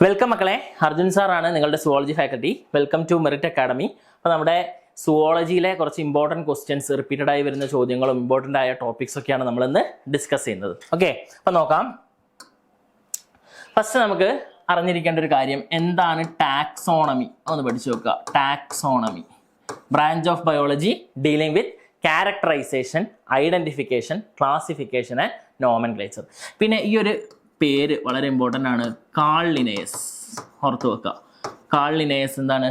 Welcome മക്കളെ, അർജുൻ സാറാണ് നിങ്ങളുടെ zoology faculty. Welcome to Merit Academy. അപ്പോൾ നമ്മുടെ സുവോളജിയിലെ കുറച്ച് ഇമ്പോർട്ടൻറ്റ് ക്വസ്റ്റ്യൻസ്, റിപ്പീറ്റഡ് ആയി വരുന്ന ചോദ്യങ്ങളും ഇമ്പോർട്ടൻ്റ് ആയ ടോപ്പിക്സ് ഒക്കെയാണ് നമ്മളിന്ന് ഡിസ്കസ് ചെയ്യുന്നത്. ഓക്കെ, അപ്പോൾ നോക്കാം. ഫസ്റ്റ് നമുക്ക് അറിഞ്ഞിരിക്കേണ്ട ഒരു കാര്യം എന്താണ് ടാക്സോണമി ഒന്ന് പഠിച്ചു നോക്കുക. Taxonomy, branch of biology dealing with characterisation, identification, classification and nomenclature. പിന്നെ ഈ ഒരു പേര് വളരെ ഇമ്പോർട്ടൻ്റ് ആണ്, കാൾ ലിനേയസ്. ഓർത്ത് വെക്കുക, കാൾ ലിനേയസ് എന്താണ്?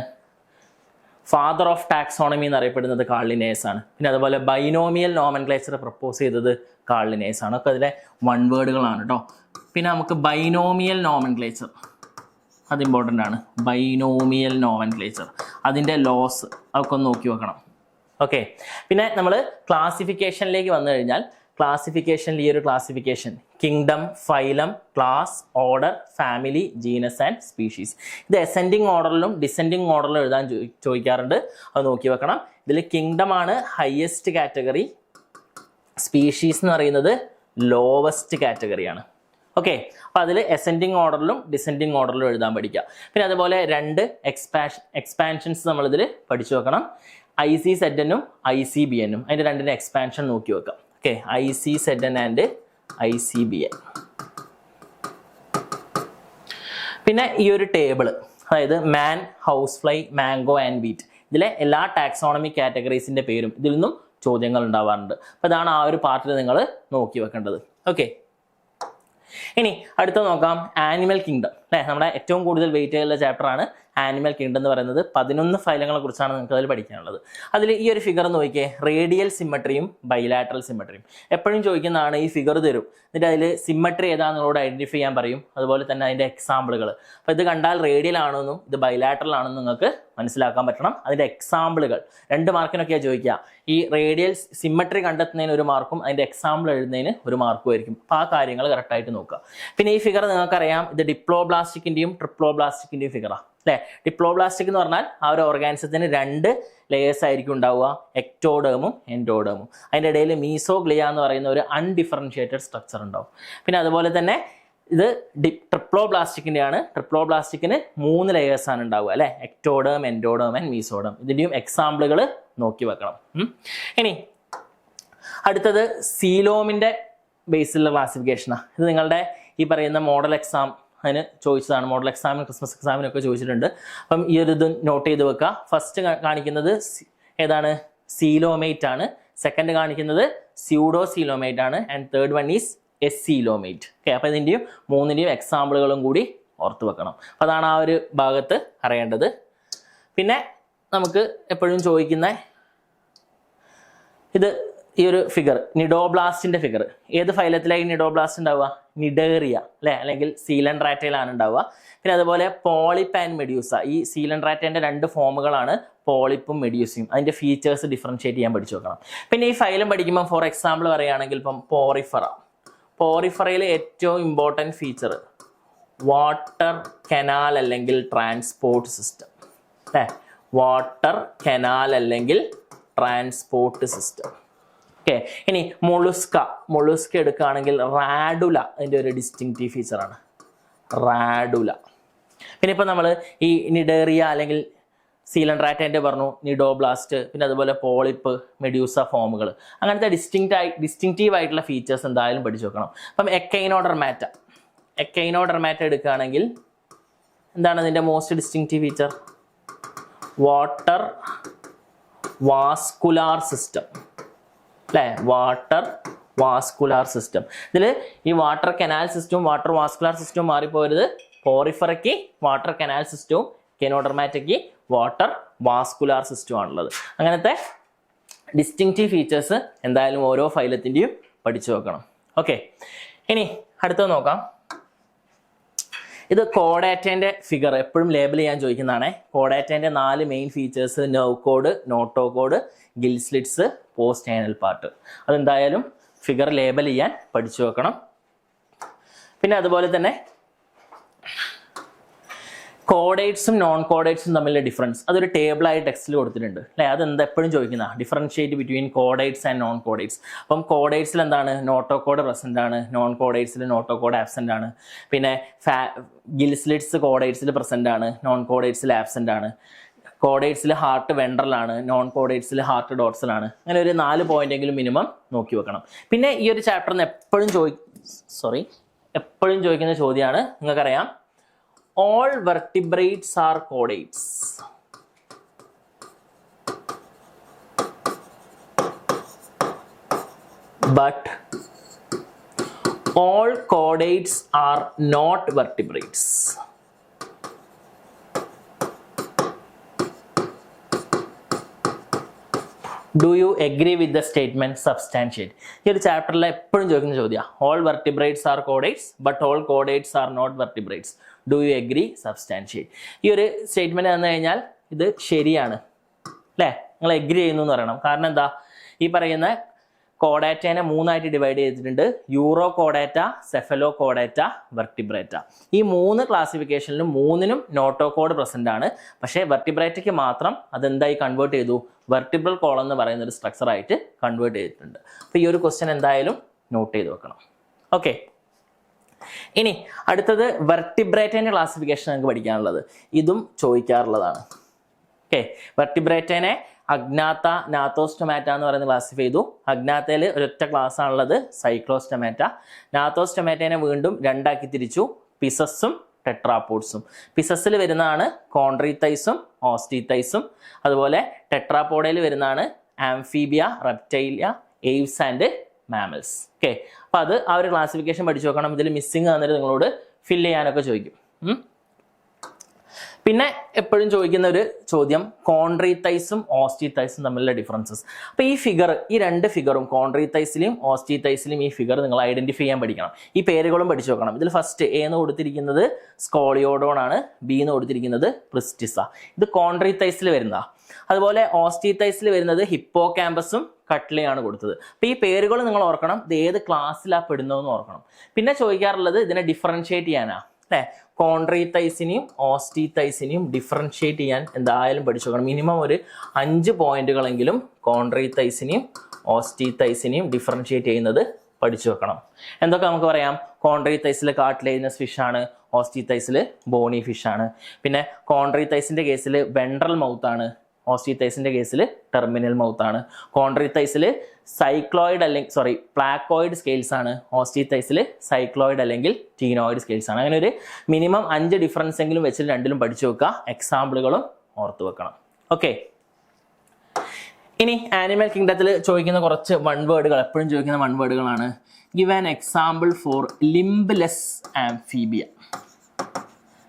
ഫാദർ ഓഫ് ടാക്സോണമി എന്നറിയപ്പെടുന്നത് കാൾ ലിനേയസ് ആണ്. പിന്നെ അതുപോലെ ബൈനോമിയൽ നോമൻക്ലേച്ചർ പ്രപ്പോസ് ചെയ്തത് കാൾ ലിനേയസ് ആണ്. ഒക്കെ അതിലെ വൺ വേർഡുകളാണ് കേട്ടോ. പിന്നെ നമുക്ക് ബൈനോമിയൽ നോമൻക്ലേച്ചർ, അത് ഇമ്പോർട്ടൻ്റ് ആണ്. ബൈനോമിയൽ നോമൻക്ലേച്ചർ, അതിൻ്റെ ലോസ് അതൊക്കെ ഒന്ന് നോക്കി വെക്കണം. ഓക്കെ, പിന്നെ നമ്മൾ ക്ലാസിഫിക്കേഷനിലേക്ക് വന്നു കഴിഞ്ഞാൽ ക്ലാസിഫിക്കേഷനിൽ ഈ ഒരു classification kingdom, phylum, class, order, family, genus and species. ഇത് അസെൻഡിങ് ഓർഡറിലും ഡിസെൻഡിങ് ഓർഡറിലും എഴുതാൻ ചോദിക്കാറുണ്ട്. അത് നോക്കി വെക്കണം. ഇതിൽ കിങ്ഡം ആണ് ഹയസ്റ്റ് കാറ്റഗറി, സ്പീഷീസ് എന്ന് പറയുന്നത് ലോവസ്റ്റ് കാറ്റഗറിയാണ്. ഓക്കെ, അപ്പോൾ അതിൽ അസെൻഡിങ് ഓർഡറിലും ഡിസെൻഡിങ് ഓർഡറിലും എഴുതാൻ പഠിക്കുക. പിന്നെ അതുപോലെ രണ്ട് എക്സ്പാൻഷൻസ് നമ്മളിതിൽ പഠിച്ചു വെക്കണം. ICZN ഉം ICBN ഉം, അതിൻ്റെ രണ്ടിൻ്റെ എക്സ്പാൻഷൻ നോക്കി വെക്കാം. Okay, ICZN and ICBN. പിന്നെ ഈ ഒരു ടേബിള്, അതായത് man, house fly, mango and wheat, ഇതിലെ എല്ലാ ടാക്സോണമി കാറ്റഗറീസിൻ്റെ പേരും ഇതിൽ നിന്നും ചോദ്യങ്ങൾ ഉണ്ടാവാറുണ്ട്. അപ്പോൾ ഇതാണ് ആ ഒരു പാർട്ടിൽ നിങ്ങൾ നോക്കി വെക്കേണ്ടത്. ഓക്കെ, ഇനി അടുത്ത നോക്കാം. ആനിമൽ കിങ്ഡം അല്ലേ, നമ്മുടെ ഏറ്റവും കൂടുതൽ വെയിറ്റ് ഉള്ള ചാപ്റ്ററാണ് ആനിമൽ കിങ്ഡം എന്ന് പറയുന്നത്. 11 ഫൈലങ്ങളെ കുറിച്ചാണ് നിങ്ങൾക്ക് അതിൽ പഠിക്കാനുള്ളത്. അതിൽ ഈ ഒരു ഫിഗർ നോക്കിയേ, റേഡിയൽ സിമ്മട്രിയും ബൈലാറ്ററൽ സിമ്മട്രിയും. എപ്പോഴും ചോദിക്കുന്നതാണ്, ഈ ഫിഗർ തരും, എന്നിട്ട് അതിൽ സിമ്മട്രി ഏതാണെന്നുള്ളത് ഐഡന്റിഫൈ ചെയ്യാൻ പറയും. അതുപോലെ തന്നെ അതിൻ്റെ എക്സാമ്പിളുകൾ. അപ്പോൾ ഇത് കണ്ടാൽ റേഡിയൽ ആണെന്നും ഇത് ബൈലാറ്ററൽ ആണെന്നും നിങ്ങൾക്ക് മനസ്സിലാക്കാൻ പറ്റണം. അതിൻ്റെ എക്സാമ്പിളുകൾ 2 മാർക്കിനൊക്കെയാണ് ചോദിക്കുക. ഈ റേഡിയൽ സിമ്മട്രി കണ്ടെത്തുന്നതിന് 1 മാർക്കും അതിൻ്റെ എക്സാമ്പിൾ എഴുതുന്നതിന് 1 മാർക്കും ആയിരിക്കും. അപ്പോൾ ആ കാര്യങ്ങൾ കറക്റ്റായിട്ട് നോക്കുക. പിന്നെ ഈ ഫിഗർ നിങ്ങൾക്കറിയാം, ഇത് ഡിപ്ലോബ്ലാസ്റ്റിക്കിൻ്റെയും ട്രിപ്ലോബ്ലാസ്റ്റിക്കിൻ്റെയും ഫിഗറാണ് അല്ലേ. ഡിപ്ലോബ്ലാസ്റ്റിക് എന്ന് പറഞ്ഞാൽ ആ ഒരു ഓർഗാനിസത്തിന് 2 ലെയേഴ്സ് ആയിരിക്കും ഉണ്ടാവുക, എക്ടോഡേമും എൻഡോഡേമും. അതിൻ്റെ ഇടയിൽ മീസോഗ്ലിയ എന്ന് പറയുന്ന ഒരു അൺഡിഫറൻഷിയേറ്റഡ് സ്ട്രക്ചർ ഉണ്ടാവും. പിന്നെ അതുപോലെ തന്നെ ഇത് ട്രിപ്ലോബ്ലാസ്റ്റിക്കിൻ്റെ ആണ്. ട്രിപ്ലോബ്ലാസ്റ്റിക്കിന് 3 ലെയേഴ്സാണ് ഉണ്ടാവുക അല്ലേ, എക്ടോഡേം, എൻഡോഡേം ആൻഡ് മീസോഡേം. ഇതിൻ്റെയും എക്സാമ്പിളുകൾ നോക്കി വെക്കണം. ഇനി അടുത്തത് സീലോമിൻ്റെ ബേസിലുള്ള ക്ലാസിഫിക്കേഷനാണ്. ഇത് നിങ്ങളുടെ ഈ പറയുന്ന മോഡൽ എക്സാം അതിന് ചോദിച്ചതാണ്. മോഡൽ എക്സാമിന്, ക്രിസ്മസ് എക്സാമിനൊക്കെ ചോദിച്ചിട്ടുണ്ട്. അപ്പം ഈ ഒരു ഇത് നോട്ട് ചെയ്ത് വെക്കുക. ഫസ്റ്റ് കാണിക്കുന്നത് ഏതാണ്? സീലോമേറ്റ് ആണ്. സെക്കൻഡ് കാണിക്കുന്നത് സ്യൂഡോ സീലോമേറ്റ് ആണ്. And third one is acoelomate. Okay, അപ്പോൾ ഇതിൻ്റെയും 3ൻ്റെയും എക്സാമ്പിളുകളും കൂടി ഓർത്ത് വെക്കണം. അപ്പോൾ അതാണ് ആ ഒരു ഭാഗത്ത് അറിയേണ്ടത്. പിന്നെ നമുക്ക് എപ്പോഴും ചോദിക്കുന്ന ഇത് ഈ ഒരു ഫിഗർ, നിഡോബ്ലാസ്റ്റിന്റെ ഫിഗർ. ഏത് ഫൈലത്തിലായി നിഡോബ്ലാസ്റ്റ് ഉണ്ടാവുക? നിഡേറിയ അല്ലെ, അല്ലെങ്കിൽ സീലൻഡ്രാറ്റയിലാണ് ഉണ്ടാവുക. പിന്നെ അതുപോലെ പോളിപ്പ് ആൻഡ് മെഡ്യൂസ. ഈ സീലൻഡ്രാറ്റേന്റെ 2 ഫോമുകളാണ് പോളിപ്പും മെഡ്യൂസയും. അതിന്റെ ഫീച്ചേഴ്സ് ഡിഫറൻഷിയേറ്റ് ചെയ്യാൻ പഠിച്ചു വെക്കണം. പിന്നെ ഈ ഫൈലം പഠിക്കുമ്പോൾ ഫോർ എക്സാമ്പിൾ പറയുകയാണെങ്കിൽ ഇപ്പം പോറിഫറയിൽ ഏറ്റവും ഇമ്പോർട്ടൻറ്റ് ഫീച്ചർ വാട്ടർ കനാൽ അല്ലെങ്കിൽ ട്രാൻസ്പോർട്ട് സിസ്റ്റം അല്ലേ. വാട്ടർ കനാൽ അല്ലെങ്കിൽ ട്രാൻസ്പോർട്ട് സിസ്റ്റം. ഓക്കെ, ഇനി മൊളുസ്ക എടുക്കുകയാണെങ്കിൽ റാഡുല അതിൻ്റെ ഒരു ഡിസ്റ്റിങ്റ്റീവ് ഫീച്ചറാണ്, റാഡുല. പിന്നെ ഇപ്പം നമ്മൾ ഈ നിഡേറിയ അല്ലെങ്കിൽ സീലൻഡ്രാറ്റേൻ്റെ പറഞ്ഞു, നിഡോബ്ലാസ്റ്റ്, പിന്നെ അതുപോലെ പോളിപ്പ്, മെഡ്യൂസ ഫോമുകൾ, അങ്ങനത്തെ ഡിസ്റ്റിങ്റ്റീവ് ആയിട്ടുള്ള ഫീച്ചേഴ്സ് എന്തായാലും പഠിച്ചു വെക്കണം. അപ്പം എക്കൈനോഡർമാറ്റ എടുക്കുകയാണെങ്കിൽ എന്താണ് ഇതിൻ്റെ most distinctive feature? Water vascular system അല്ലേ, വാട്ടർ വാസ്കുലാർ സിസ്റ്റം. ഇതിൽ ഈ വാട്ടർ കനാൽ സിസ്റ്റവും വാട്ടർ വാസ്കുലാർ സിസ്റ്റവും മാറിപ്പോയത്. പോറിഫറയ്ക്ക് വാട്ടർ കനാൽ സിസ്റ്റവും കെനോഡർമാറ്റയ്ക്ക് വാട്ടർ വാസ്കുലാർ സിസ്റ്റവും ആണുള്ളത്. അങ്ങനത്തെ ഡിസ്റ്റിങ്റ്റീവ് ഫീച്ചേഴ്സ് എന്തായാലും ഓരോ ഫൈലത്തിൻ്റെയും പഠിച്ചു വെക്കണം. ഓക്കെ, ഇനി അടുത്തത് നോക്കാം. ഇത് കോഡാറ്റേൻ്റെ ഫിഗർ എപ്പോഴും ലേബൽ ചെയ്യാൻ ചോദിക്കുന്നതാണ്. കോഡാറ്റേൻ്റെ 4 main features: nerve cord, notochord, gill slits, post anal part. അതെന്തായാലും ഫിഗർ ലേബൽ ചെയ്യാൻ പഠിച്ചു വെക്കണം. പിന്നെ അതുപോലെ തന്നെ കോഡേറ്റ്സും നോൺ കോഡേറ്റ്സും തമ്മിലുള്ള ഡിഫറൻസ് അതൊരു ടേബിളായി ടെക്സ്റ്റിൽ കൊടുത്തിട്ടുണ്ട് അല്ലേ. അതെന്താ എപ്പോഴും ചോദിക്കുന്ന differentiate between chordates and non chordates. അപ്പം കോഡേറ്റ്സിൽ എന്താണ് നോട്ടോ കോഡ് പ്രസന്റ് ആണ്, നോൺ കോഡേറ്റ്സിൽ നോട്ടോ കോഡ് ആബ്സെന്റ് ആണ്. പിന്നെ ഗിൽസ്ലിറ്റ്സ് കോഡേറ്റ്സിൽ പ്രസന്റ് ആണ്, നോൺ കോഡേറ്റ്സിൽ ആബ്സെന്റ് ആണ്. കോഡേറ്റ്സിൽ ഹാർട്ട് വെൻട്രലാണ്, നോൺ കോഡേറ്റ്സിൽ ഹാർട്ട് ഡോർസലാണ്. അങ്ങനെ ഒരു 4 പോയിന്റെങ്കിലും മിനിമം നോക്കി വെക്കണം. പിന്നെ ഈ ഒരു ചാപ്റ്ററിന് എപ്പോഴും ചോദിക്കുന്ന ചോദ്യമാണ്, നിങ്ങൾക്കറിയാം all vertebrates are chordates. But all chordates are not vertebrates. Do you agree with the statement? Substantiate. ഈ ഒരു ചാപ്റ്ററിൽ എപ്പോഴും ചോദിക്കുന്ന ചോദ്യമാണ് all vertebrates are chordates but all chordates are not vertebrates. Do you agree? Substantiate. ഈ ഒരു statement വന്നു കഴിഞ്ഞാൽ ഇത് ശരിയാണ് അല്ലേ, നിങ്ങൾ എഗ്രി ചെയ്യുന്നു എന്ന് പറയണം. കാരണം എന്താ, ഈ പറയുന്ന കോഡാറ്റേനെ 3ആയിട്ട് ഡിവൈഡ് ചെയ്തിട്ടുണ്ട്. Urochordata, cephalochordata, vertebrata. ഈ 3 ക്ലാസിഫിക്കേഷനിലും 3നും നോട്ടോ കോഡ് പ്രസന്റ് ആണ്. പക്ഷേ വെർട്ടിബ്രേറ്റയ്ക്ക് മാത്രം അതെന്തായി കൺവേർട്ട് ചെയ്തു, വെർട്ടിബ്രൽ കോളം എന്ന് പറയുന്ന ഒരു സ്ട്രക്ചറായിട്ട് കൺവേർട്ട് ചെയ്തിട്ടുണ്ട്. അപ്പോൾ ഈ ഒരു ക്വസ്റ്റ്യൻ എന്തായാലും നോട്ട് ചെയ്ത് വെക്കണം. ഓക്കെ, ഇനി അടുത്തത് വെർട്ടിബ്രേറ്റേൻ്റെ ക്ലാസിഫിക്കേഷൻ നമുക്ക് പഠിക്കാനുള്ളത്. ഇതും ചോദിക്കാറുള്ളതാണ്. ഓക്കെ, വെർട്ടിബ്രേറ്റേനെ അഗ്നാത്ത, നാത്തോസ്റ്റൊമാറ്റ എന്ന് പറയുന്ന ക്ലാസിഫൈ ചെയ്തു. അഗ്നാത്തയിൽ ഒരൊറ്റ ക്ലാസ് ആണുള്ളത്, സൈക്ലോസ്റ്റൊമാറ്റ. നാത്തോസ്റ്റൊമാറ്റേനെ വീണ്ടും 2ആക്കി തിരിച്ചു, പിസസ്സും ടെട്രാപോഡ്സും. പിസസ്സിൽ വരുന്നതാണ് കോൺട്രീത്തൈസും ഓസ്റ്റീത്തൈസും. അതുപോലെ ടെട്രാപോഡയിൽ വരുന്നതാണ് amphibia, reptilia, aves and mammals. Okay, അപ്പോൾ അത് ആ ഒരു ക്ലാസിഫിക്കേഷൻ പഠിച്ചു നോക്കണം. ഇതിൽ മിസ്സിങ് തന്നിട്ട് നിങ്ങളോട് ഫില്ല് ചെയ്യാനൊക്കെ ചോദിക്കും. പിന്നെ എപ്പോഴും ചോദിക്കുന്ന ഒരു ചോദ്യം കോൺട്രീത്തൈസും ഓസ്റ്റീത്തൈസും തമ്മിലുള്ള ഡിഫറൻസസ്. അപ്പോൾ ഈ ഫിഗർ, ഈ 2 ഫിഗറും കോൺട്രീത്തൈസിലും ഓസ്റ്റീത്തൈസിലും ഈ ഫിഗർ നിങ്ങൾ ഐഡന്റിഫൈ ചെയ്യാൻ പഠിക്കണം. ഈ പേരുകളും പഠിച്ചു നോക്കണം. ഇതിൽ ഫസ്റ്റ് എ എന്ന് കൊടുത്തിരിക്കുന്നത് സ്കോളിയോഡോൺ ആണ്, ബി എന്ന് കൊടുത്തിരിക്കുന്നത് പ്രിസ്റ്റിസ. ഇത് കോൺട്രീത്തൈസിൽ വരുന്നതാ. അതുപോലെ ഓസ്റ്റീത്തൈസിൽ വരുന്നത് ഹിപ്പോ ക്യാമ്പസും കട്ട്ലിയാണ് കൊടുത്തത്. അപ്പോൾ ഈ പേരുകൾ നിങ്ങൾ ഓർക്കണം, ഇത് ഏത് ക്ലാസ്സിലാണ് പെടുന്നതെന്ന് ഓർക്കണം. പിന്നെ ചോദിക്കാറുള്ളത് ഇതിനെ ഡിഫറൻഷിയേറ്റ് ചെയ്യാനാ അല്ലേ. കോൺട്രീത്തൈസിനെയും ഓസ്റ്റീത്തൈസിനെയും ഡിഫറൻഷിയേറ്റ് ചെയ്യാൻ എന്തായാലും പഠിച്ചു നോക്കണം. മിനിമം ഒരു 5 പോയിന്റുകളെങ്കിലും കോൺട്രീത്തൈസിനെയും ഓസ്റ്റീത്തൈസിനെയും ഡിഫറൻഷിയേറ്റ് ചെയ്യുന്നത് പഠിച്ചു വെക്കണം. എന്തൊക്കെ നമുക്ക് പറയാം, കോൺട്രീത്തൈസിൽ കാർട്ടിലേജിനസ് ഫിഷാണ്, ഓസ്റ്റീത്തൈസിൽ ബോണി ഫിഷാണ്. പിന്നെ കോൺട്രീത്തൈസിൻ്റെ കേസിൽ വെൻട്രൽ മൗത്താണ്, ഓസ്റ്റീത്തൈസിൻ്റെ കേസിൽ ടെർമിനൽ മൗത്താണ്. കോൺട്രീത്തൈസിൽ പ്ലാക്കോയിഡ് സ്കെയിൽസ് ആണ്, ഓസ്റ്റീത്തൈസിൽ സൈക്ലോയിഡ് അല്ലെങ്കിൽ ടീനോയിഡ് സ്കെയിൽസ് ആണ്. അങ്ങനെ ഒരു മിനിമം 5 ഡിഫറൻസ് എങ്കിലും വെച്ചിട്ട് രണ്ടിലും പഠിച്ചു വെക്കുക. എക്സാമ്പിളുകളും ഓർത്ത് വെക്കണം. ഓക്കെ, ഇനി ആനിമൽ കിങ്ഡത്തിൽ ചോദിക്കുന്ന കുറച്ച് വൺ വേർഡുകൾ, എപ്പോഴും ചോദിക്കുന്ന വൺ വേർഡുകളാണ്. Give an example for limbless amphibia.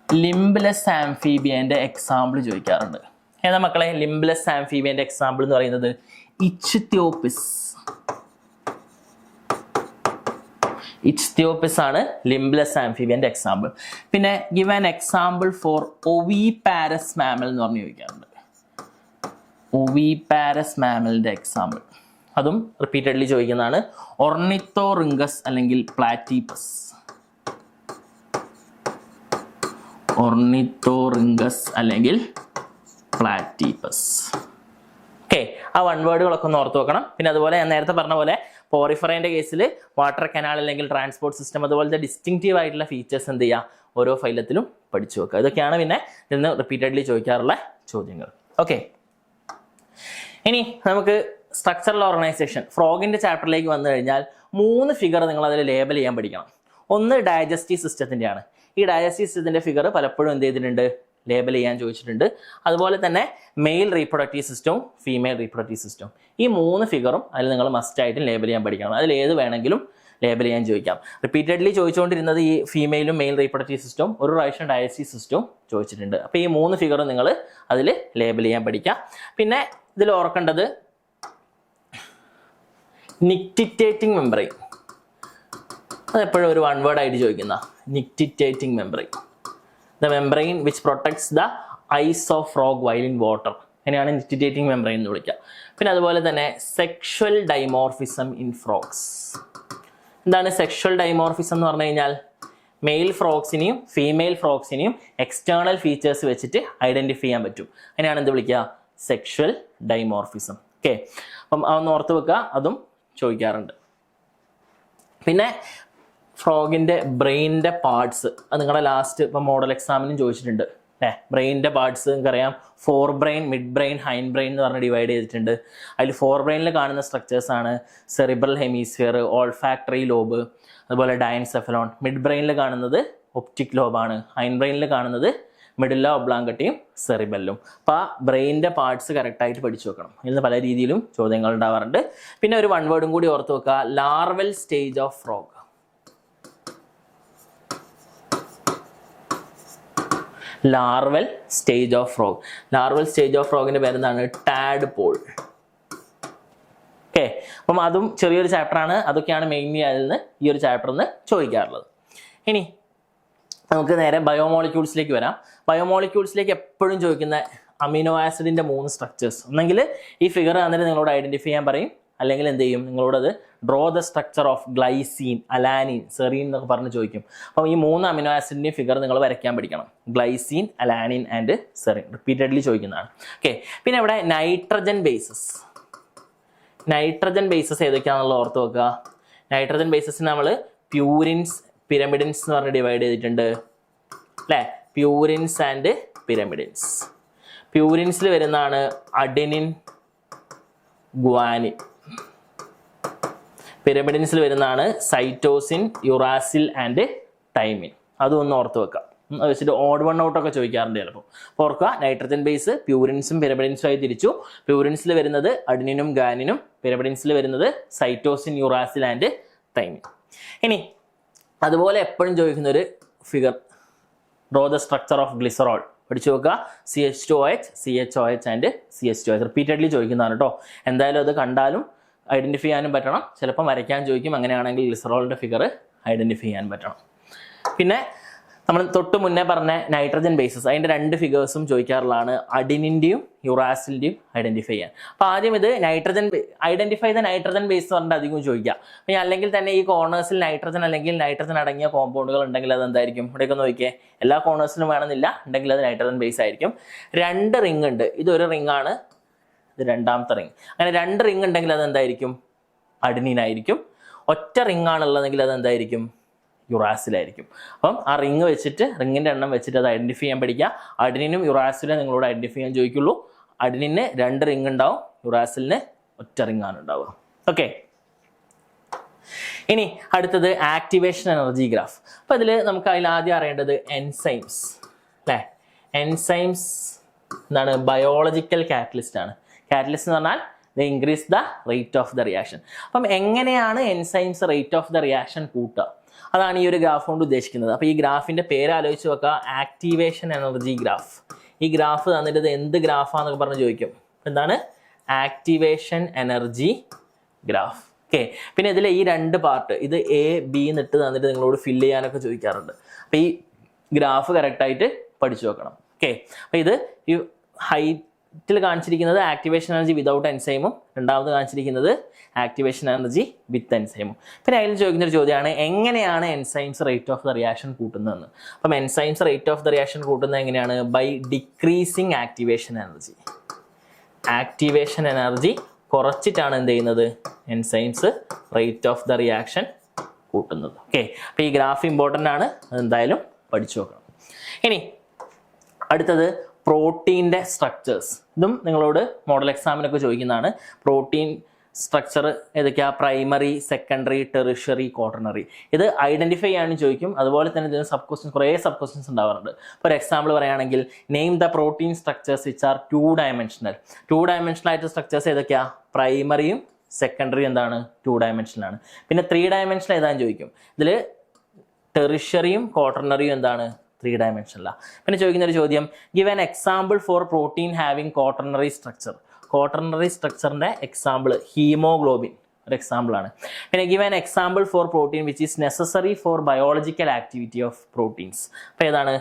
Limbless ആംഫീബിയൻ്റെ എക്സാമ്പിൾ ചോദിക്കാറുണ്ട്. ഏതാ മക്കളെ ലിംബ്ലെസ് ആംഫീബിയൻ്റെ എക്സാമ്പിൾ എന്ന് പറയുന്നത്? ഇച്ച്തിയോപിസ്. ഇച്ച്തിയോപിസ് ആണ് ലിംബ്ലെസ് ആംഫീബിയൻ്റെ എക്സാമ്പിൾ. പിന്നെ give an example for oviparous mammal എന്ന് പറഞ്ഞ് ചോദിക്കാറുണ്ട്. ഒവിപാരസ് മാമലിൻ്റെ എക്സാമ്പിൾ അതും റിപ്പീറ്റഡ്ലി ചോദിക്കുന്നതാണ്. ഒർണിത്തോറിംഗസ് അല്ലെങ്കിൽ പ്ലാറ്റിപ്പസ്. ഒർണിത്തോറിംഗസ് അല്ലെങ്കിൽ പ്ലാറ്റിപ്പസ്. ഓക്കെ, ആ വൺ വേർഡുകളൊക്കെ ഒന്ന് ഓർത്ത് വെക്കണം. പിന്നെ അതുപോലെ ഞാൻ നേരത്തെ പറഞ്ഞ പോലെ പോറിഫറേൻ്റെ കേസിൽ വാട്ടർ കനാൽ അല്ലെങ്കിൽ ട്രാൻസ്പോർട്ട് സിസ്റ്റം, അതുപോലത്തെ ഡിസ്റ്റിങ്റ്റീവ് ആയിട്ടുള്ള ഫീച്ചേഴ്സ് എന്ത് ചെയ്യുക, ഓരോ ഫൈലത്തിലും പഠിച്ചു വെക്കുക. ഇതൊക്കെയാണ് പിന്നെ ഇതിന് റിപ്പീറ്റഡ്ലി ചോദിക്കാറുള്ള ചോദ്യങ്ങൾ. ഓക്കെ, ഇനി നമുക്ക് സ്ട്രക്ചറൽ ഓർഗനൈസേഷൻ ഫ്രോഗിൻ്റെ ചാപ്റ്ററിലേക്ക് വന്നു കഴിഞ്ഞാൽ 3 ഫിഗർ നിങ്ങൾ അതിൽ ലേബൽ ചെയ്യാൻ പഠിക്കണം. ഒന്ന് ഡൈജസ്റ്റീവ് സിസ്റ്റത്തിൻ്റെയാണ്. ഈ ഡൈജസ്റ്റീവ് സിസ്റ്റത്തിൻ്റെ ഫിഗർ പലപ്പോഴും എന്ത് ചെയ്തിട്ടുണ്ട്, ലേബൽ ചെയ്യാൻ ചോദിച്ചിട്ടുണ്ട്. അതുപോലെ തന്നെ മെയിൽ റീപ്രൊഡക്റ്റീവ് സിസ്റ്റവും ഫീമെയിൽ റീപ്രൊഡക്റ്റീവ് സിസ്റ്റവും, ഈ 3 ഫിഗറും അതിൽ നിങ്ങൾ മസ്റ്റായിട്ടും ലേബൽ ചെയ്യാൻ പഠിക്കണം. അതിൽ ഏത് വേണമെങ്കിലും ലേബൽ ചെയ്യാൻ ചോദിക്കാം. റിപ്പീറ്റഡ്ലി ചോദിച്ചുകൊണ്ടിരുന്നത് ഈ ഫീമെയിലും മെയിൽ റീപ്രൊഡക്റ്റീവ് സിസ്റ്റവും, ഒരു പ്രാവശ്യം ഡൈജസ്റ്റീവ് സിസ്റ്റവും ചോദിച്ചിട്ടുണ്ട്. അപ്പോൾ ഈ 3 ഫിഗറും നിങ്ങൾ അതിൽ ലേബൽ ചെയ്യാൻ പഠിക്കാം. പിന്നെ ഇതിൽ ഓർക്കേണ്ടത് നിക്റ്റിറ്റേറ്റിംഗ് മെംബ്രെയിൻ, അതെപ്പോഴും ഒരു വൺ വേർഡ് ആയിട്ട് ചോദിക്കുന്ന നിക്റ്റിറ്റേറ്റിംഗ് membrane. The membrane which protects the eyes of frog while in water. അങ്ങനെയാണ് നിക്റ്റിറ്റേറ്റിംഗ് മെംബ്രെയിൻ എന്ന് വിളിക്കുക. പിന്നെ അതുപോലെ തന്നെ സെക്ഷുവൽ ഡൈമോർഫിസം ഇൻ ഫ്രോഗ്സ്. എന്താണ് സെക്ഷുവൽ ഡൈമോർഫിസം എന്ന് പറഞ്ഞു കഴിഞ്ഞാൽ മെയിൽ ഫ്രോക്സിനെയും ഫീമെയിൽ ഫ്രോക്സിനെയും എക്സ്റ്റേണൽ ഫീച്ചേഴ്സ് വെച്ചിട്ട് ഐഡന്റിഫൈ ചെയ്യാൻ പറ്റും. അതിനെയാണ് എന്ത് വിളിക്കുക? Sexual dimorphism. ഓക്കെ, അപ്പം അതൊന്ന് ഓർത്ത് വെക്കുക, അതും ചോദിക്കാറുണ്ട്. പിന്നെ ഫ്രോഗിൻ്റെ ബ്രെയിനിൻ്റെ പാർട്സ്, അത് നിങ്ങളുടെ ലാസ്റ്റ് ഇപ്പം മോഡൽ എക്സാമിനും ചോദിച്ചിട്ടുണ്ട് അല്ലേ. ബ്രെയിനിൻ്റെ പാർട്സ് നിങ്ങൾക്കറിയാം, four brain, mid brain, hind brain എന്ന് പറഞ്ഞ് ഡിവൈഡ് ചെയ്തിട്ടുണ്ട്. അതിൽ ഫോർ ബ്രെയിനിൽ കാണുന്ന സ്ട്രക്ചേഴ്സാണ് സെറിബ്രൽ ഹെമിസ്ഫിയർ, ഓൾഫാക്ടറി ലോബ്, അതുപോലെ ഡയൻസെഫലോൺ. മിഡ് ബ്രെയിനിൽ കാണുന്നത് ഒപ്റ്റിക് ലോബാണ്. ഹൈൻഡ് ബ്രെയിനിൽ കാണുന്നത് മിഡില്ല ഒബ്ലാങ്കട്ടിയും സെറിബെല്ലും. അപ്പോൾ ആ ബ്രെയിനിൻ്റെ പാർട്സ് കറക്റ്റായിട്ട് പഠിച്ചു വെക്കണം. ഇതിൽ പല രീതിയിലും ചോദ്യങ്ങൾ ഉണ്ടാവാറുണ്ട്. പിന്നെ ഒരു വൺ വേർഡും കൂടി ഓർത്ത് വെക്കുക, larval stage of frog. Larval stage of frog. Larval stage of ഫ്രോഗിന്റെ പേരെന്താണ്? ടാഡ്പോൾ. ഓക്കെ, അപ്പം അതും ചെറിയൊരു ചാപ്റ്ററാണ്. അതൊക്കെയാണ് മെയിൻലി അതിൽ നിന്ന് ഈ ഒരു ചാപ്റ്ററിൽ നിന്ന് ചോദിക്കാറുള്ളത്. ഇനി നമുക്ക് നേരെ ബയോമോളിക്യൂൾസിലേക്ക് വരാം. ബയോമോളിക്യൂൾസിലേക്ക് എപ്പോഴും ചോദിക്കുന്ന അമിനോ ആസിഡിന്റെ 3 സ്ട്രക്ചേഴ്സ്. ഒന്നെങ്കിൽ ഈ ഫിഗർ തന്നിട്ട് നിങ്ങളോട് ഐഡന്റിഫൈ ചെയ്യാൻ പറയും, അല്ലെങ്കിൽ എന്ത് ചെയ്യും, നിങ്ങളോടത് draw the structure of glycine, alanine, serine എന്നൊക്കെ പറഞ്ഞ് ചോദിക്കും. അപ്പം ഈ 3 അമിനോ ആസിഡിന്റെ ഫിഗർ നിങ്ങൾ വരയ്ക്കാൻ പഠിക്കണം. Glycine, alanine and serine repeatedly ചോദിക്കുന്നതാണ്. ഓക്കെ, പിന്നെ ഇവിടെ നൈട്രജൻ ബേസസ്. നൈട്രജൻ ബേസസ് ഏതൊക്കെയാണെന്നുള്ള ഓർത്ത് വെക്കുക. നൈട്രജൻ ബേസസിന് നമ്മൾ പ്യൂരിൻസ്, പിരമിഡിൻസ് എന്ന് പറഞ്ഞ് ഡിവൈഡ് ചെയ്തിട്ടുണ്ട് അല്ലേ. Purines and pyrimidines. പ്യൂരിൻസിൽ വരുന്നതാണ് അഡെനിൻ, ഗ്വാനിൻ. പിരമിഡിൻസിൽ വരുന്നതാണ് സൈറ്റോസിൻ, യുറാസിൽ ആൻഡ് തൈമിൻ. അതൊന്ന് ഓർത്ത് വെക്കാം. അത് വെച്ചിട്ട് ഓഡ് വൺ ഔട്ടൊക്കെ ചോദിക്കാറുണ്ട് ചിലപ്പോൾ. അപ്പോൾ ഓർക്കുക, നൈട്രജൻ ബേസ് പ്യൂരിൻസും പിരമിഡിൻസും ആയി തിരിച്ചു. പ്യൂരിൻസിൽ വരുന്നത് അഡനിനും ഗാനിനും, പിരമിഡിൻസിൽ വരുന്നത് സൈറ്റോസിൻ, യുറാസിൽ ആൻഡ് തൈമിൻ. ഇനി അതുപോലെ എപ്പോഴും ചോദിക്കുന്ന ഒരു figure, draw the structure of glycerol. പഠിച്ചു നോക്കുക. CH2OH, CHOH and CH2OH repeatedly ചോദിക്കുന്നതാണ് കേട്ടോ. എന്തായാലും അത് കണ്ടാലും ഐഡന്റിഫൈ ചെയ്യാനും പറ്റണം, ചിലപ്പോൾ വരയ്ക്കാൻ ചോദിക്കും. അങ്ങനെയാണെങ്കിൽ ഗ്ലിസറോളിൻ്റെ ഫിഗർ ഐഡന്റിഫൈ ചെയ്യാൻ പറ്റണം. പിന്നെ നമ്മൾ തൊട്ട് മുന്നേ പറഞ്ഞ നൈട്രജൻ ബേസസ്, അതിൻ്റെ 2 ഫിഗേഴ്സും ചോദിക്കാറുള്ളതാണ്. അഡിനിൻ്റെയും യുറാസിൻ്റെയും ഐഡന്റിഫൈ ചെയ്യാൻ. അപ്പോൾ ആദ്യം ഇത് nitrogen, identify the nitrogen base എന്ന് പറഞ്ഞിട്ട് അധികം ചോദിക്കുക. അപ്പോൾ അല്ലെങ്കിൽ തന്നെ ഈ കോർണേഴ്സിൽ നൈട്രജൻ അല്ലെങ്കിൽ നൈട്രജൻ അടങ്ങിയ കോമ്പൗണ്ടുകൾ ഉണ്ടെങ്കിൽ അത് എന്തായിരിക്കും? ഇവിടെയൊക്കെ നോക്കിയേ, എല്ലാ കോർണേഴ്സിലും വേണമെന്നില്ല, ഉണ്ടെങ്കിൽ അത് നൈട്രജൻ ബേസ് ആയിരിക്കും. 2 റിങ് ഉണ്ട്, ഇതൊരു റിംഗ് ആണ്, ഇത് രണ്ടാമത്തെ റിങ്. അങ്ങനെ 2 റിങ് ഉണ്ടെങ്കിൽ അത് എന്തായിരിക്കും? അഡിനിൻ ആയിരിക്കും. ഒറ്റ റിംഗ് ആണുള്ളതെങ്കിൽ അത് എന്തായിരിക്കും? യുറാസിലായിരിക്കും. അപ്പം ആ റിങ് വെച്ചിട്ട്, റിങ്ങിൻ്റെ എണ്ണം വെച്ചിട്ട് അത് ഐഡന്റിഫൈ ചെയ്യാൻ പഠിക്കുക. അഡിനിനും യുറാസിലും നിങ്ങളോട് ഐഡന്റിഫൈ ചെയ്യാൻ ചോദിക്കുള്ളൂ. അഡിനിന് 2 റിങ് ഉണ്ടാവും, യുറാസിലിന് ഒറ്റ റിങ് ആണ് ഉണ്ടാവുക. ഓക്കെ, ഇനി അടുത്തത് ആക്ടിവേഷൻ എനർജി ഗ്രാഫ്. അപ്പോൾ ഇതിൽ നമുക്ക് ആദ്യം അറിയേണ്ടത് എൻസൈംസ് അല്ലേ. എൻസൈംസ് എന്താണ്? ബയോളജിക്കൽ കാറ്റലിസ്റ്റ് ആണ്. കാറ്റലിസ്റ്റ് എന്ന് പറഞ്ഞാൽ they increase the rate of the reaction. അപ്പം എങ്ങനെയാണ് enzymes rate of the reaction കൂട്ടുക? അതാണ് ഈ ഒരു ഗ്രാഫ് കൊണ്ട് ഉദ്ദേശിക്കുന്നത്. അപ്പോൾ ഈ ഗ്രാഫിൻ്റെ പേര് ആലോചിച്ച് വെക്കുക, ആക്ടിവേഷൻ എനർജി ഗ്രാഫ്. ഈ ഗ്രാഫ് തന്നിട്ട് ഇത് എന്ത് ഗ്രാഫാന്നൊക്കെ പറഞ്ഞ് ചോദിക്കും. എന്താണ്? Activation energy graph. ഓക്കെ, പിന്നെ ഇതിൽ ഈ 2 പാർട്ട്, ഇത് A, B എന്നിട്ട് തന്നിട്ട് നിങ്ങളോട് ഫില്ല് ചെയ്യാനൊക്കെ ചോദിക്കാറുണ്ട്. അപ്പോൾ ഈ ഗ്രാഫ് കറക്റ്റായിട്ട് പഠിച്ചു വെക്കണം. ഓക്കെ, അപ്പോൾ ഇത് ഈ ഹൈറ്റിൽ കാണിച്ചിരിക്കുന്നത് ആക്ടിവേഷൻ എനർജി വിതൗട്ട് എൻസൈമും, രണ്ടാമത് കാണിച്ചിരിക്കുന്നത് ആക്ടിവേഷൻ എനർജി വിത്ത് എൻസൈമും. പിന്നെ അതിൽ ചോദിക്കുന്ന ഒരു ചോദ്യമാണ്, എങ്ങനെയാണ് enzymes rate of the reaction കൂട്ടുന്നതെന്ന്. അപ്പം enzymes rate of the reaction കൂട്ടുന്നത് എങ്ങനെയാണ്? By decreasing activation energy. Activation energy കുറച്ചിട്ടാണ് എന്ത് ചെയ്യുന്നത്? Enzymes rate of the reaction കൂട്ടുന്നത്. ഓക്കെ, അപ്പോൾ ഈ ഗ്രാഫ് ഇമ്പോർട്ടൻ്റ് ആണ്, അതെന്തായാലും പഠിച്ചു നോക്കണം. ഇനി അടുത്തത് പ്രോട്ടീൻ്റെ സ്ട്രക്ചേഴ്സ്. ഇതും നിങ്ങളോട് മോഡൽ എക്സാമിനൊക്കെ ചോദിക്കുന്നതാണ്. പ്രോട്ടീൻ സ്ട്രക്ചർ ഏതൊക്കെയാണ്? Primary, secondary, tertiary, quaternary. ഇത് ഐഡന്റിഫൈ ചെയ്യാനും ചോദിക്കും. അതുപോലെ തന്നെ ഇതിന് സബ് ക്വസ്റ്റ്യൻസ്, കുറേ സബ് ക്വസ്റ്റ്യൻസ് ഉണ്ടാവാറുണ്ട്. ഫോർ എക്സാമ്പിൾ പറയുകയാണെങ്കിൽ, name the protein structures which are 2 dimensional. 2 dimensional ആയിട്ട് സ്ട്രക്ചേഴ്സ് ഏതൊക്കെയാണ്? പ്രൈമറിയും സെക്കൻഡറിയും എന്താണ്? 2 ഡയമെൻഷനാണ്. പിന്നെ 3 ഡയമെൻഷണൽ ഏതാണെന്ന് ചോദിക്കും. ഇതിൽ ടെറിഷറിയും ക്വാട്ടർണറിയും എന്താണ്? 3 ഡയമെൻഷനിലാണ്. പിന്നെ ചോദിക്കുന്ന ഒരു ചോദ്യം, give an example for protein having quaternary structure. Quaternary സ്ട്രക്ചറിൻ്റെ എക്സാമ്പിൾ ഹീമോഗ്ലോബിൻ ഒരു എക്സാമ്പിളാണ്. പിന്നെ give an example for protein which is necessary for biological activity of proteins. അപ്പോൾ ഏതാണ്?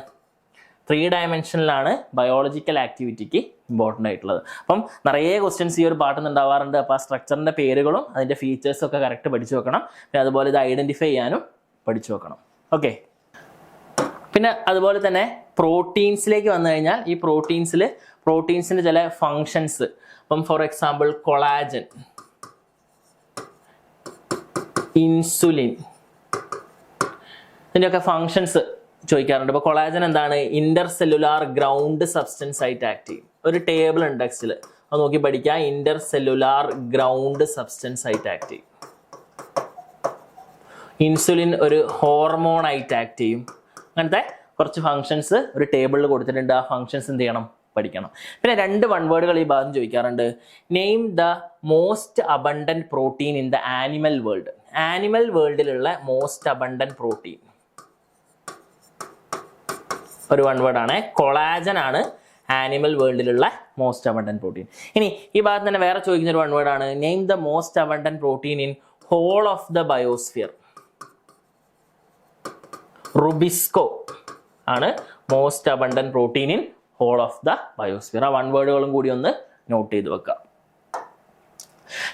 3 ഡയമെൻഷനിലാണ് ബയോളജിക്കൽ ആക്ടിവിറ്റിക്ക് ഇമ്പോർട്ടൻ്റ് ആയിട്ടുള്ളത്. അപ്പം നിറയെ ക്വസ്റ്റ്യൻസ് ഈ ഒരു പാട്ടിൽ നിന്ന് ഉണ്ടാവാറുണ്ട്. അപ്പോൾ ആ സ്ട്രക്ചറിൻ്റെ പേരുകളും അതിൻ്റെ ഫീച്ചേഴ്സും ഒക്കെ കറക്റ്റ് പഠിച്ചു വെക്കണം. പിന്നെ അതുപോലെ ഇത് ഐഡൻറ്റിഫൈ ചെയ്യാനും പഠിച്ചു വെക്കണം. ഓക്കെ, പിന്നെ അതുപോലെ തന്നെ പ്രോട്ടീൻസിലേക്ക് വന്നു കഴിഞ്ഞാൽ ഈ പ്രോട്ടീൻസിന്റെ ചില ഫങ്ഷൻസ്, അപ്പം ഫോർ എക്സാമ്പിൾ കൊളാജൻ, ഇൻസുലിൻ, ഇതിൻ്റെയൊക്കെ ഫങ്ഷൻസ് ചോദിക്കാറുണ്ട്. ഇപ്പോൾ കൊളാജൻ എന്താണ്? ഇന്റർ സെല്ലുലാർ ഗ്രൗണ്ട് സബ്സ്റ്റൻസ് ആയിട്ട് ആക്ട് ചെയ്യും. ഒരു ടേബിൾ ഉണ്ട് ടെക്സ്റ്റിൽ, അത് നോക്കി പഠിക്കുക. ഇന്റർ സെല്ലുലാർ ഗ്രൗണ്ട് സബ്സ്റ്റൻസ് ആയിട്ട് ആക്ട് ചെയ്യും. ഇൻസുലിൻ ഒരു ഹോർമോൺ ആയിട്ട് ആക്ട് ചെയ്യും. അങ്ങനത്തെ കുറച്ച് ഫങ്ഷൻസ് ഒരു ടേബിളിൽ കൊടുത്തിട്ടുണ്ട്. ആ ഫങ്ഷൻസ് എന്ത് ചെയ്യണം? പഠിക്കണം. പിന്നെ 2 വൺ വേർഡുകൾ ഈ ഭാഗം ചോദിക്കാറുണ്ട്. Name the most abundant protein in the animal world. Animal വേൾഡിലുള്ള മോസ്റ്റ് അബണ്ടന്റ് പ്രോട്ടീൻ ഒരു വൺ വേർഡ് ആണ്. കൊളാജൻ ആണ് ആനിമൽ വേൾഡിലുള്ള മോസ്റ്റ് അബണ്ടന്റ് പ്രോട്ടീൻ. ഇനി ഈ ഭാഗത്ത് തന്നെ വേറെ ചോദിക്കുന്ന ഒരു വൺ വേർഡ് ആണ്. Name the most abundant protein in whole of the biosphere. Rubisco ആണ് most abundant protein in whole of the biosphere. ആ വൺ വേർഡുകളും കൂടി ഒന്ന് നോട്ട് ചെയ്ത് വെക്കുക.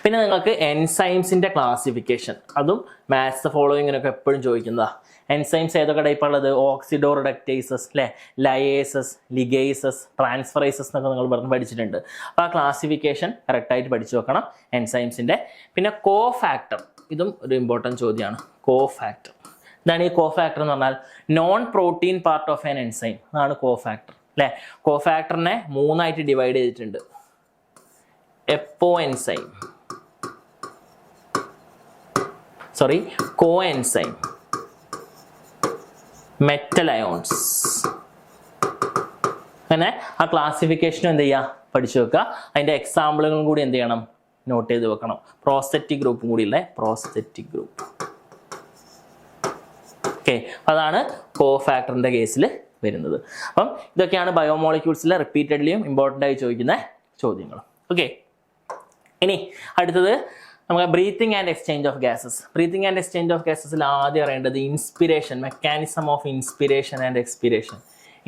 പിന്നെ നിങ്ങൾക്ക് എൻസൈംസിന്റെ ക്ലാസിഫിക്കേഷൻ, അതും മാത്സ് ഫോളോയിങ്ങിനൊക്കെ എപ്പോഴും ചോദിക്കുന്നതാ. എൻസൈംസ് ഏതൊക്കെ ടൈപ്പുള്ളത്? ഓക്സിഡോ റിഡക്റ്റേസസ്, അല്ലെ, ലയേസസ്, ലിഗേസസ്, ട്രാൻസ്ഫറേസസ് എന്നൊക്കെ നിങ്ങൾ പഠിച്ചിട്ടുണ്ട്. അപ്പോൾ ആ ക്ലാസിഫിക്കേഷൻ കറക്റ്റായിട്ട് പഠിച്ചു വെക്കണം എൻസൈംസിന്റെ. പിന്നെ കോ ഫാക്ടർ, ഇതും ഒരു ഇമ്പോർട്ടൻറ്റ് ചോദ്യമാണ്. കോ ഫാക്ടർ ഇതാണ്. ഈ കോ ഫാക്ടർ എന്ന് പറഞ്ഞാൽ non protein part of an enzyme, അതാണ് കോ ഫാക്ടർ, അല്ലെ. കോ ഫാക്ടറിനെ 3 ഡിവൈഡ് ചെയ്തിട്ടുണ്ട്. എപ്പോ എൻസൈം, സോറി, കോ എൻസൈം, മെറ്റൽ അയോൺസ്. അങ്ങനെ ആ ക്ലാസിഫിക്കേഷനും എന്ത് ചെയ്യുക? പഠിച്ചു വെക്കുക. അതിൻ്റെ എക്സാമ്പിളുകളും കൂടി എന്ത് ചെയ്യണം? നോട്ട് ചെയ്ത് വെക്കണം. പ്രോസ്റ്ററ്റിക് ഗ്രൂപ്പും കൂടി ഇല്ലേ, പ്രോസ്റ്ററ്റിക് ഗ്രൂപ്പ്. ഓക്കെ, അതാണ് കോ ഫാക്ടറിന്റെ കേസിൽ വരുന്നത്. അപ്പം ഇതൊക്കെയാണ് ബയോമോളിക്യൂൾസിലെ റിപ്പീറ്റഡ്ലിയും ഇമ്പോർട്ടൻ്റ് ആയി ചോദിക്കുന്ന ചോദ്യങ്ങൾ. ഓക്കെ, ഇനി അടുത്തത് നമുക്ക് breathing and exchange of gases. Breathing and exchange of ഗ്യാസസിൽ ആദ്യം അറിയേണ്ടത് inspiration, mechanism of inspiration and expiration.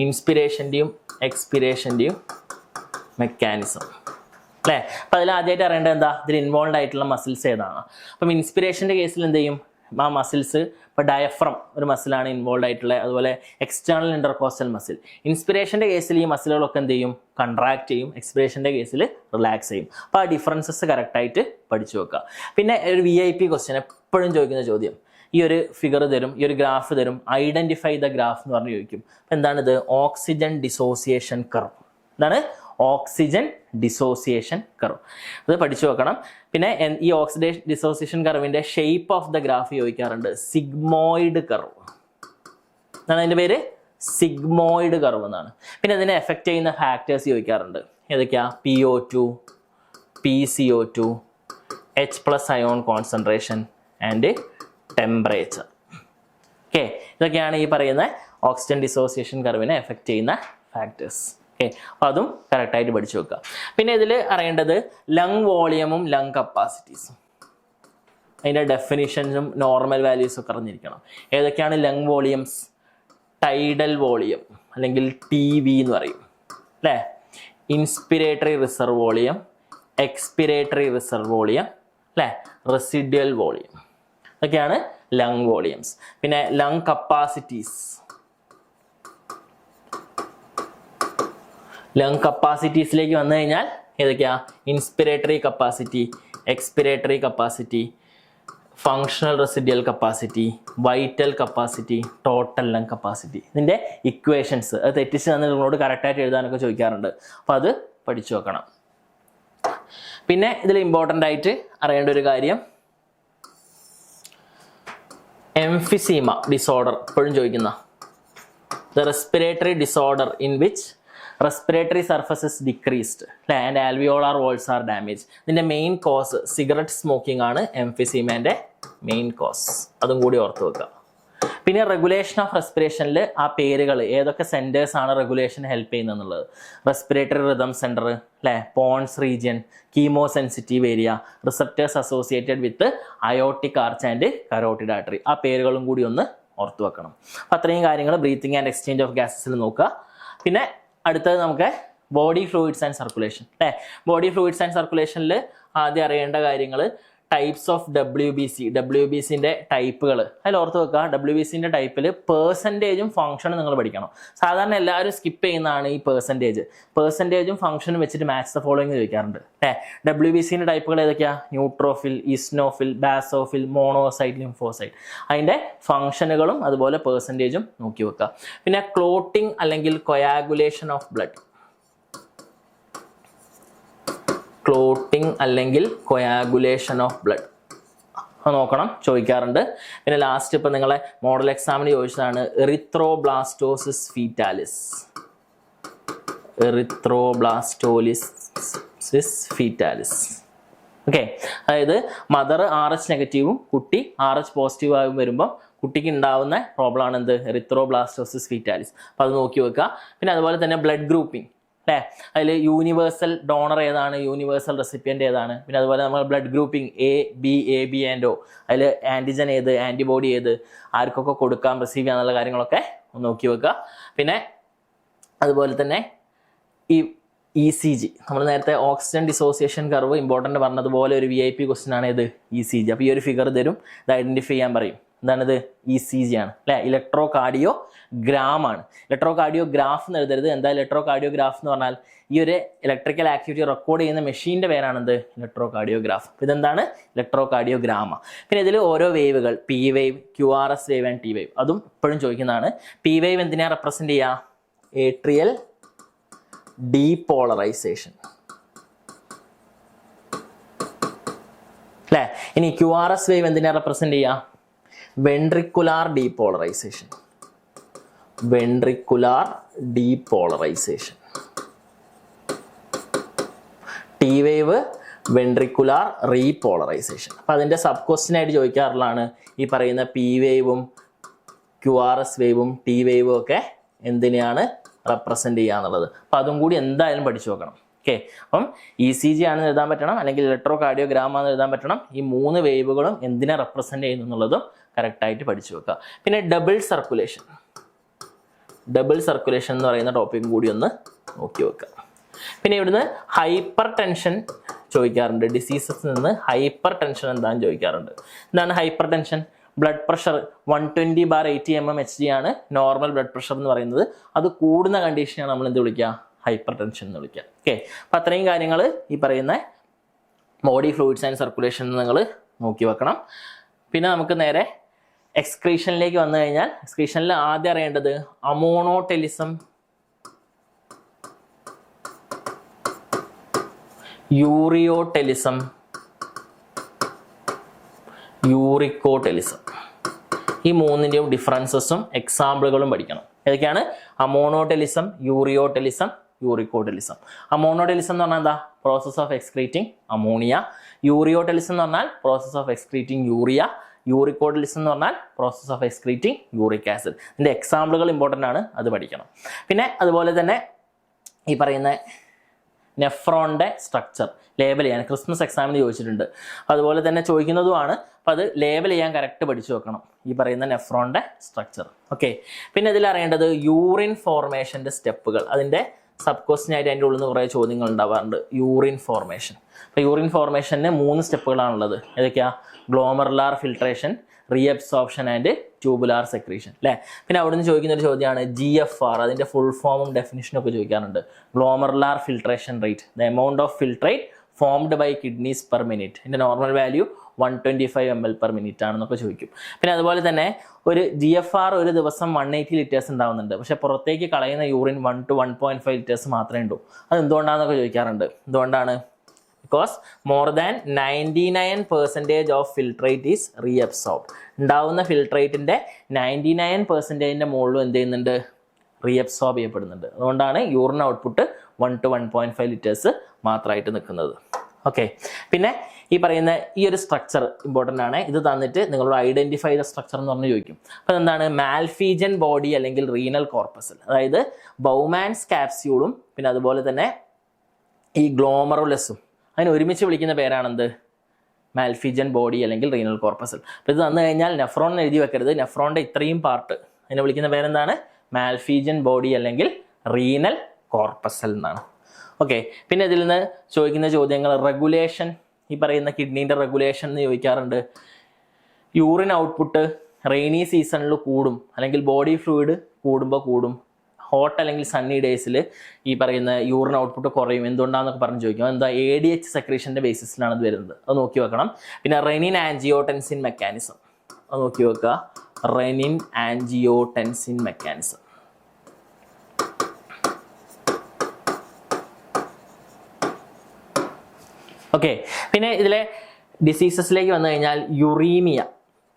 ഇൻസ്പിരേഷൻ്റെയും എക്സ്പിരേഷൻ്റെയും മെക്കാനിസം, അല്ലേ. അപ്പം അതിൽ ആദ്യമായിട്ട് അറിയേണ്ടത് എന്താ? ഇതിൽ ഇൻവോൾവ് ആയിട്ടുള്ള മസിൽസ് ഏതാണ്? അപ്പം ഇൻസ്പിരേഷൻ്റെ കേസിൽ എന്ത് ചെയ്യും? ആ മസിൽസ്, ഇപ്പോൾ ഡയഫ്രം ഒരു മസിലാണ് ഇൻവോൾവ് ആയിട്ടുള്ളത്, അതുപോലെ എക്സ്റ്റേണൽ ഇന്റർകോസ്റ്റൽ മസിൽ. ഇൻസ്പിരേഷൻ്റെ കേസിൽ ഈ മസിലുകളൊക്കെ എന്ത് ചെയ്യും? കൺട്രാക്ട് ചെയ്യും. എക്സ്പിരേഷൻ്റെ കേസിൽ റിലാക്സ് ചെയ്യും. അപ്പോൾ ആ ഡിഫറൻസസ് കറക്റ്റായിട്ട് പഠിച്ചു വെക്കുക. പിന്നെ ഒരു VIP ക്വസ്റ്റ്യൻ എപ്പോഴും ചോദിക്കുന്ന ചോദ്യം, ഈ ഒരു ഫിഗർ തരും, ഈ ഒരു ഗ്രാഫ് തരും, ഐഡന്റിഫൈ ദ ഗ്രാഫ് എന്ന് പറഞ്ഞ് ചോദിക്കും. എന്താണിത്? Oxygen dissociation curve. എന്താണ്? Oxygen dissociation curve. അത് പഠിച്ചു വെക്കണം. പിന്നെ ഈ ഓക്സിഡേഷൻ ഡിസോസിയേഷൻ കർവിന്റെ ഷേപ്പ് ഓഫ് ദ ഗ്രാഫ് ചോദിക്കാറുണ്ട്. സിഗ്മോയിഡ് കർവ് എന്നാണ് അതിന്റെ പേര്, സിഗ്മോയിഡ് കർവ് എന്നാണ്. പിന്നെ ഇതിനെ എഫക്റ്റ് ചെയ്യുന്ന ഫാക്ടേഴ്സ് ചോദിക്കാറുണ്ട്. ഏതൊക്കെയാ? PO2, PCO2, H+ ion concentration and temperature. Okay, ഇതൊക്കെയാണ് ഈ പറയുന്ന ഓക്സിജൻ ഡിസോസിയേഷൻ കർവിനെ എഫക്റ്റ് ചെയ്യുന്ന ഫാക്ടേഴ്സ്. ഓക്കെ, അപ്പോൾ അതും കറക്റ്റായിട്ട് പഠിച്ചു വെക്കുക. പിന്നെ ഇതിൽ അറിയേണ്ടത് ലങ് വോളിയമും ലങ് കപ്പാസിറ്റീസും, അതിൻ്റെ ഡെഫിനിഷൻസും നോർമൽ വാല്യൂസും ഒക്കെ അറിഞ്ഞിരിക്കണം. ഏതൊക്കെയാണ് ലങ് വോളിയംസ്? ടൈഡൽ വോളിയം അല്ലെങ്കിൽ TV എന്ന് പറയും, അല്ലേ. Inspiratory reserve volume, expiratory reserve volume, അല്ലേ, റെസിഡ്യുവൽ വോളിയം. ഇതൊക്കെയാണ് ലങ് വോളിയംസ്. പിന്നെ ലങ് കപ്പാസിറ്റീസ്, ലങ് കപ്പാസിറ്റീസിലേക്ക് വന്നു കഴിഞ്ഞാൽ ഏതൊക്കെയാ? Inspiratory capacity, expiratory capacity, functional residual capacity, vital capacity, total lung capacity. ഇതിൻ്റെ ഇക്വേഷൻസ് അത് തെറ്റിച്ച് തന്നെ നിങ്ങളോട് കറക്റ്റായിട്ട് എഴുതാനൊക്കെ ചോദിക്കാറുണ്ട്. അപ്പോൾ അത് പഠിച്ചു വെക്കണം. പിന്നെ ഇതിൽ ഇമ്പോർട്ടൻ്റ് ആയിട്ട് അറിയേണ്ട ഒരു കാര്യം, എംഫിസീമ ഡിസോർഡർ എപ്പോഴും ചോദിക്കുന്ന, the respiratory disorder in which respiratory surfaces decreased, അല്ലേ, and alveolar walls are damage. ഇതിൻ്റെ മെയിൻ കോസ് സിഗരറ്റ് സ്മോക്കിംഗ് ആണ് എംഫിസീമേൻ്റെ മെയിൻ കോസ്. അതും കൂടി ഓർത്ത് വെക്കുക. പിന്നെ റെഗുലേഷൻ ഓഫ് റെസ്പിറേഷനിൽ ആ പേരുകൾ ഏതൊക്കെ സെൻറ്റേഴ്സ് ആണ് റെഗുലേഷൻ ഹെൽപ്പ് ചെയ്യുന്നത് എന്നുള്ളത്. റെസ്പിറേറ്ററി റിതം സെൻറ്റർ, അല്ലേ, pons region, chemosensitive area, receptors associated with aortic arch and carotid artery. ആ പേരുകളും കൂടി ഒന്ന് ഓർത്ത് വെക്കണം. അപ്പം അത്രയും കാര്യങ്ങൾ ബ്രീത്തിങ് ആൻഡ് എക്സ്ചേഞ്ച് ഓഫ് ഗ്യാസസിൽ നോക്കുക. പിന്നെ അടുത്തത് നമുക്ക് ബോഡി ഫ്ലൂയിഡ്സ് ആൻഡ് സർക്കുലേഷൻ, അല്ലേ. ബോഡി ഫ്ലൂയിഡ്സ് ആൻഡ് സർക്കുലേഷനിൽ ആദ്യം അറിയേണ്ട കാര്യങ്ങൾ ടൈപ്സ് ഓഫ് WBCന്റെ ടൈപ്പുകൾ അതിൽ ഓർത്ത് വെക്കുക. WBCന്റെ ടൈപ്പിൽ പെർസെൻറ്റേജും ഫംഗ്ഷനും നിങ്ങൾ പഠിക്കണം. സാധാരണ എല്ലാവരും സ്കിപ്പ് ചെയ്യുന്നതാണ് ഈ പെർസെൻറ്റേജും ഫംഗ്ഷനും വെച്ചിട്ട് മാച്ച് ദ ഫോളോയിങ് ചോദിക്കാറുണ്ട്. WBCന്റെ ടൈപ്പുകൾ ഏതൊക്കെയാ? Neutrophil, eosinophil, basophil, monocyte, lymphocyte. അതിന്റെ ഫംഗ്ഷനുകളും അതുപോലെ പെർസെൻറ്റേജും നോക്കി വെക്കുക. പിന്നെ ക്ലോട്ടിംഗ് അല്ലെങ്കിൽ coagulation of blood, coagulation of blood നോക്കണം, ചോദിക്കാറുണ്ട്. പിന്നെ ലാസ്റ്റ് ഇപ്പം നിങ്ങളെ മോഡൽ എക്സാമിന് ചോദിച്ചതാണ് എറിത്രോബ്ലാസ്റ്റോസിസ് ഫീറ്റാലിസ്. ഓക്കെ, അതായത് മദർ RH നെഗറ്റീവും കുട്ടി RH പോസിറ്റീവ് ആയും വരുമ്പോൾ കുട്ടിക്ക് ഉണ്ടാവുന്ന പ്രോബ്ലം ആണ് എന്ത്? Erythroblastosis fetalis. അപ്പം അത് നോക്കി വെക്കുക. പിന്നെ അതുപോലെ തന്നെ ബ്ലഡ് ഗ്രൂപ്പിംഗ് അല്ലേ, അതിൽ യൂണിവേഴ്സൽ ഡോണർ ഏതാണ്, യൂണിവേഴ്സൽ റെസിപ്പിയൻ്റ് ഏതാണ്, പിന്നെ അതുപോലെ നമ്മൾ blood grouping AB and O, അതിൽ ആൻറ്റിജൻ ഏത്, ആൻറ്റിബോഡി ഏത്, ആർക്കൊക്കെ കൊടുക്കാം, റിസീവ് ചെയ്യാൻ എന്നുള്ള കാര്യങ്ങളൊക്കെ ഒന്ന് നോക്കി വെക്കുക. പിന്നെ അതുപോലെ തന്നെ ഈ ECG, നമ്മൾ നേരത്തെ ഓക്സിജൻ ഡിസോസിയേഷൻ കർവ് ഇമ്പോർട്ടൻ്റ് പറഞ്ഞതുപോലെ ഒരു VIP ക്വസ്റ്റ്യൻ ആണ് ഇത് ECG. അപ്പോൾ ഈ ഒരു ഫിഗർ തരും, ഇത് ഐഡൻറ്റിഫൈ ചെയ്യാൻ പറയും. എന്താണിത്? ECG ആണ് അല്ലേ, ഇലക്ട്രോ കാർഡിയോഗ്രാം ആണ്. ഇലക്ട്രോ കാർഡിയോഗ്രാഫ് എന്ന് എഴുതരുത്. എന്താ ഇലക്ട്രോ കാർഡിയോഗ്രാഫ് എന്ന് പറഞ്ഞാൽ ഈ ഒരു ഇലക്ട്രിക്കൽ ആക്ടിവിറ്റി റെക്കോർഡ് ചെയ്യുന്ന മെഷീൻ്റെ പേരാണെന്ത്? Electrocardiograph. ഇതെന്താണ്? Electrocardiogram. പിന്നെ ഇതിൽ ഓരോ വേവുകൾ, P wave, QRS wave and T wave, അതും ഇപ്പോഴും ചോദിക്കുന്നതാണ്. P വേവ് എന്തിനാ റെപ്രസെന്റ് ചെയ്യുക? ഏട്രിയൽ ഡീപോളറൈസേഷൻ അല്ലേ. ഇനി QRS വേവ് എന്തിനാ റെപ്രസെന്റ് ചെയ്യുക? Ventricular depolarization. T wave ventricular repolarization. അപ്പം അതിൻ്റെ സബ് ക്വസ്റ്റ്യൻ ആയിട്ട് ചോദിക്കാറുള്ളതാണ് ഈ പറയുന്ന P വേവും QRS വേവും T വേവും ഒക്കെ എന്തിനെയാണ് റെപ്രസെന്റ് ചെയ്യുക എന്നുള്ളത്. അപ്പം അതും കൂടി എന്തായാലും പഠിച്ചു നോക്കണം. ഓക്കെ, അപ്പം ECG ആണെന്ന് എഴുതാൻ പറ്റണം, അല്ലെങ്കിൽ ഇലക്ട്രോ കാർഡിയോഗ്രാം ആണെന്ന് എഴുതാൻ പറ്റണം. ഈ 3 വേവുകളും എന്തിനെ റെപ്രസെന്റ് ചെയ്യുന്നു എന്നുള്ളതും കറക്റ്റായിട്ട് പഠിച്ചു വെക്കുക. പിന്നെ ഡബിൾ സർക്കുലേഷൻ എന്ന് പറയുന്ന ടോപ്പിക്കും കൂടി ഒന്ന് നോക്കി വെക്കുക. പിന്നെ ഇവിടുന്ന് ഹൈപ്പർ ടെൻഷൻ ചോദിക്കാറുണ്ട്. ഡിസീസസിൽ നിന്ന് ഹൈപ്പർ ടെൻഷൻ എന്താണെന്ന് ചോദിക്കാറുണ്ട്. എന്താണ് hyper tension? Blood pressure 120/80 mmHg ആണ് നോർമൽ ബ്ലഡ് പ്രഷർ എന്ന് പറയുന്നത്. അത് കൂടുന്ന കണ്ടീഷനാണ് നമ്മൾ എന്ത് വിളിക്കുക? ഹൈപ്പർ ടെൻഷൻ എന്ന് വിളിക്കുക. ഓക്കെ, അപ്പം അത്രയും കാര്യങ്ങൾ ഈ പറയുന്ന ബോഡി ഫ്ലൂയിഡ്സ് ആൻഡ് സർക്കുലേഷൻ നിങ്ങൾ നോക്കി വെക്കണം. പിന്നെ നമുക്ക് നേരെ എക്സ്ക്രീഷനിലേക്ക് വന്നു കഴിഞ്ഞാൽ, എക്സ്ക്രീഷനിൽ ആദ്യം അറിയേണ്ടത് അമോണോടെലിസം, യൂറിയോടെലിസം, യൂറിക്കോടെലിസം. ഈ മൂന്നിൻ്റെയും ഡിഫറൻസസും എക്സാമ്പിളുകളും പഠിക്കണം. ഏതൊക്കെയാണ്? അമോണോടെലിസം, യൂറിയോടെലിസം, യൂറിക്കോടെലിസം. അമോണോടെലിസം എന്ന് പറഞ്ഞാൽ എന്താ? Process of excreting ammonia. Ureotelism എന്ന് പറഞ്ഞാൽ process of excreting urea. Uricotelism എന്ന് പറഞ്ഞാൽ process of excreting uric acid. ഇതിൻ്റെ എക്സാമ്പിളുകൾ ഇമ്പോർട്ടൻ്റ് ആണ്, അത് പഠിക്കണം. പിന്നെ അതുപോലെ തന്നെ ഈ പറയുന്ന നെഫ്രോണിൻ്റെ സ്ട്രക്ചർ ലേബൽ ചെയ്യാൻ ക്രിസ്മസ് എക്സാമിന് ചോദിച്ചിട്ടുണ്ട്. അതുപോലെ തന്നെ ചോദിക്കുന്നതുമാണ്. അപ്പോൾ അത് ലേബൽ ചെയ്യാൻ കറക്റ്റ് പഠിച്ചു വെക്കണം, ഈ പറയുന്ന നെഫ്രോണിൻ്റെ സ്ട്രക്ചർ. ഓക്കെ, പിന്നെ ഇതിൽ അറിയേണ്ടത് യൂറിൻ ഫോർമേഷൻ്റെ സ്റ്റെപ്പുകൾ. അതിൻ്റെ സബ് ക്വസ്റ്റ്യൻ ആയിട്ട് അതിൻ്റെ ഉള്ളിൽ നിന്ന് കുറേ ചോദ്യങ്ങൾ ഉണ്ടാവാറുണ്ട്. Urine formation. അപ്പോൾ യൂറിൻ ഫോർമേഷന് 3 സ്റ്റെപ്പുകളാണുള്ളത്. ഏതൊക്കെയാ? Glomerular filtration, reabsorption and tubular secretion അല്ലേ. പിന്നെ അവിടെ നിന്ന് ചോദിക്കുന്ന ഒരു ചോദ്യമാണ് GFR. അതിൻ്റെ ഫുൾ ഫോമും ഡെഫിനിഷനും ഒക്കെ ചോദിക്കാറുണ്ട്. Glomerular filtration rate, the amount of filtrate formed by kidneys per minute. ഇതിൻ്റെ നോർമൽ വാല്യൂ 125 ml/minute ആണെന്നൊക്കെ ചോദിക്കും. പിന്നെ അതുപോലെ തന്നെ ഒരു GFR ഒരു ദിവസം 180 liters ഉണ്ടാവുന്നുണ്ട്. പക്ഷെ പുറത്തേക്ക് കളയുന്ന യൂറിൻ 1 to 1.5 liters മാത്രമേ ഉള്ളൂ. അത് എന്തുകൊണ്ടാണെന്നൊക്കെ ചോദിക്കാറുണ്ട്. എന്തുകൊണ്ടാണ്? Because more than 99% of filtrate is reabsorbed. ഉണ്ടാവുന്ന ഫിൽട്രേറ്റിൻ്റെ 99% മുകളിലും എന്ത് ചെയ്യുന്നുണ്ട്? റീഅബ്സോർബ് ചെയ്യപ്പെടുന്നുണ്ട്. അതുകൊണ്ടാണ് യൂറിൻ ഔട്ട്പുട്ട് 1 to 1.5 liters മാത്രമായിട്ട് നിൽക്കുന്നത്. ഓക്കെ, പിന്നെ ഈ പറയുന്ന ഈ ഒരു സ്ട്രക്ചർ ഇമ്പോർട്ടൻ്റ് ആണ്. ഇത് തന്നിട്ട് നിങ്ങളോട് ഐഡന്റിഫൈ ദ സ്ട്രക്ചർ എന്ന് പറഞ്ഞ് ചോദിക്കും. അപ്പോൾ എന്താണ്? മാൽഫീജൻ ബോഡി അല്ലെങ്കിൽ റീനൽ കോർപ്പസൽ, അതായത് ബൗമാൻസ് ക്യാപ്സ്യൂളും പിന്നെ അതുപോലെ തന്നെ ഈ ഗ്ലോമറുലസും അതിന് ഒരുമിച്ച് വിളിക്കുന്ന പേരാണെന്ത്? മാൽഫീജൻ ബോഡി അല്ലെങ്കിൽ റീനൽ കോർപ്പസൽ. അപ്പോൾ ഇത് തന്നു കഴിഞ്ഞാൽ നെഫ്രോൺ എഴുതി വെക്കരുത്. നെഫ്രോണിൻ്റെ ഇത്രയും പാർട്ട് അതിനെ വിളിക്കുന്ന പേരെന്താണ്? മാൽഫീജൻ ബോഡി അല്ലെങ്കിൽ റീനൽ കോർപ്പസൽ എന്നാണ്. ഓക്കെ, പിന്നെ ഇതിൽ നിന്ന് ചോദിക്കുന്ന ചോദ്യങ്ങൾ റെഗുലേഷൻ ഈ പറയുന്ന കിഡ്നീൻ്റെ റെഗുലേഷൻ എന്ന് ചോദിക്കാറുണ്ട്. യൂറിൻ ഔട്ട്പുട്ട് റെയിനി സീസണിൽ കൂടും, അല്ലെങ്കിൽ ബോഡി ഫ്ലൂയിഡ് കൂടുമ്പോൾ കൂടും. ഹോട്ട് അല്ലെങ്കിൽ സണ്ണി ഡേയ്സിൽ ഈ പറയുന്ന യൂറിൻ ഔട്ട്പുട്ട് കുറയും. എന്തുകൊണ്ടാണെന്നൊക്കെ പറഞ്ഞ് ചോദിക്കും. എന്താ ADH സെക്രീഷൻ്റെ ബേസിസിലാണ് ഇത് വരുന്നത്, അത് നോക്കി വെക്കണം. പിന്നെ റെനിൻ ആൻജിയോടെൻസിൻ മെക്കാനിസം അത് നോക്കി വെക്കുക. Renin angiotensin mechanism. ഓക്കെ, പിന്നെ ഇതിലെ ഡിസീസസിലേക്ക് വന്നു കഴിഞ്ഞാൽ uraemia,